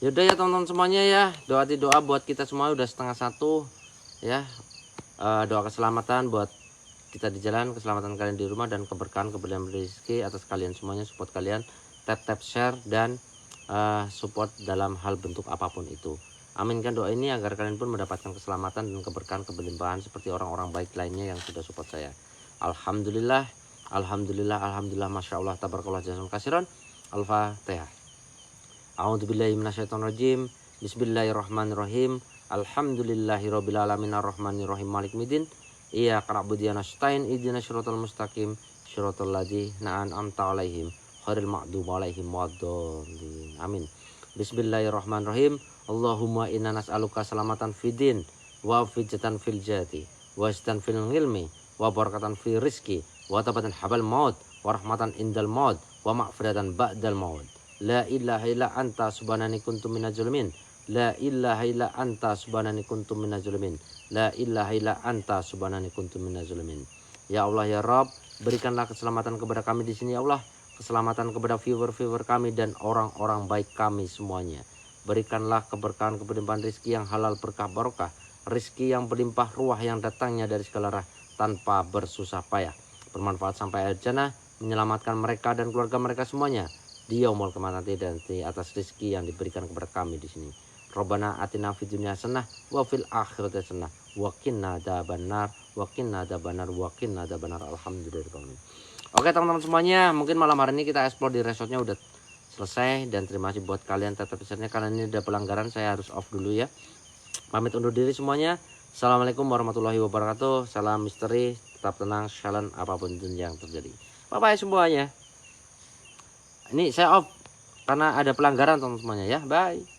Yaudah ya teman-teman semuanya ya. Doa buat kita semua udah 12:30 ya. Doa keselamatan buat kita di jalan, keselamatan kalian di rumah, dan keberkahan rezeki atas kalian semuanya. Support kalian, tap share dan support dalam hal bentuk apapun itu. Aminkan doa ini agar kalian pun mendapatkan keselamatan dan keberkahan berlimpahan seperti orang-orang baik lainnya yang sudah support saya. Alhamdulillah, alhamdulillah, alhamdulillah, masya Allah, tabarakallah, jazakum kasiran. Al-Fatihah. A'udzubillahi minasyaitonirrajim. Bismillahirrahmanirrahim. Alhamdulillahirabbil alamin arrahmanirrahim maliki yaumiddin. Iyyaka na'budu wa iyyaka nasta'in ihdinas siratal mustaqim siratal ladzina an'amta 'alaihim ghairil maghdubi 'alaihim waladdallin. Amin. Bismillahirrahmanirrahim. Allahumma inna nas'aluka salamatan fidin wa fijatan fil jati wa istan fil ilmi wa barakatan fil rizki wa tabatan habal maut wa rahmatan indal maut wa maghfiratan ba'dal maut. La ilaha illa anta subhanani kuntu minaz zalimin. La ilaha illa anta subhanani kuntu minaz zalimin. La ilaha illa anta subhanani kuntu minaz zalimin. Ya Allah ya Rabb, berikanlah keselamatan kepada kami di sini ya Allah. Keselamatan kepada viewer-viewer kami dan orang-orang baik kami semuanya. Berikanlah keberkahan berlimpahan rizki yang halal berkah barokah, rizki yang berlimpah ruah yang datangnya dari segala arah tanpa bersusah payah, bermanfaat sampai akhir jannah, menyelamatkan mereka dan keluarga mereka semuanya di yaumul qiyamah nanti dan di atas rizki yang diberikan kepada kami di sini. Rabbana atina fid dunya hasanah wa fil akhirati hasanah wa qina adzabannar wa qina adzabannar wa qina adzabannar. Alhamdulillah. Oke teman-teman semuanya, mungkin malam hari ini kita explore di resortnya udah selesai, dan terima kasih buat kalian tetap pesertanya karena ini ada pelanggaran, saya harus off dulu ya. Pamit undur diri semuanya. Assalamualaikum warahmatullahi wabarakatuh. Salam misteri, tetap tenang, shalom apapun yang terjadi. Bye bye semuanya. Ini saya off karena ada pelanggaran teman-teman semuanya ya. Bye.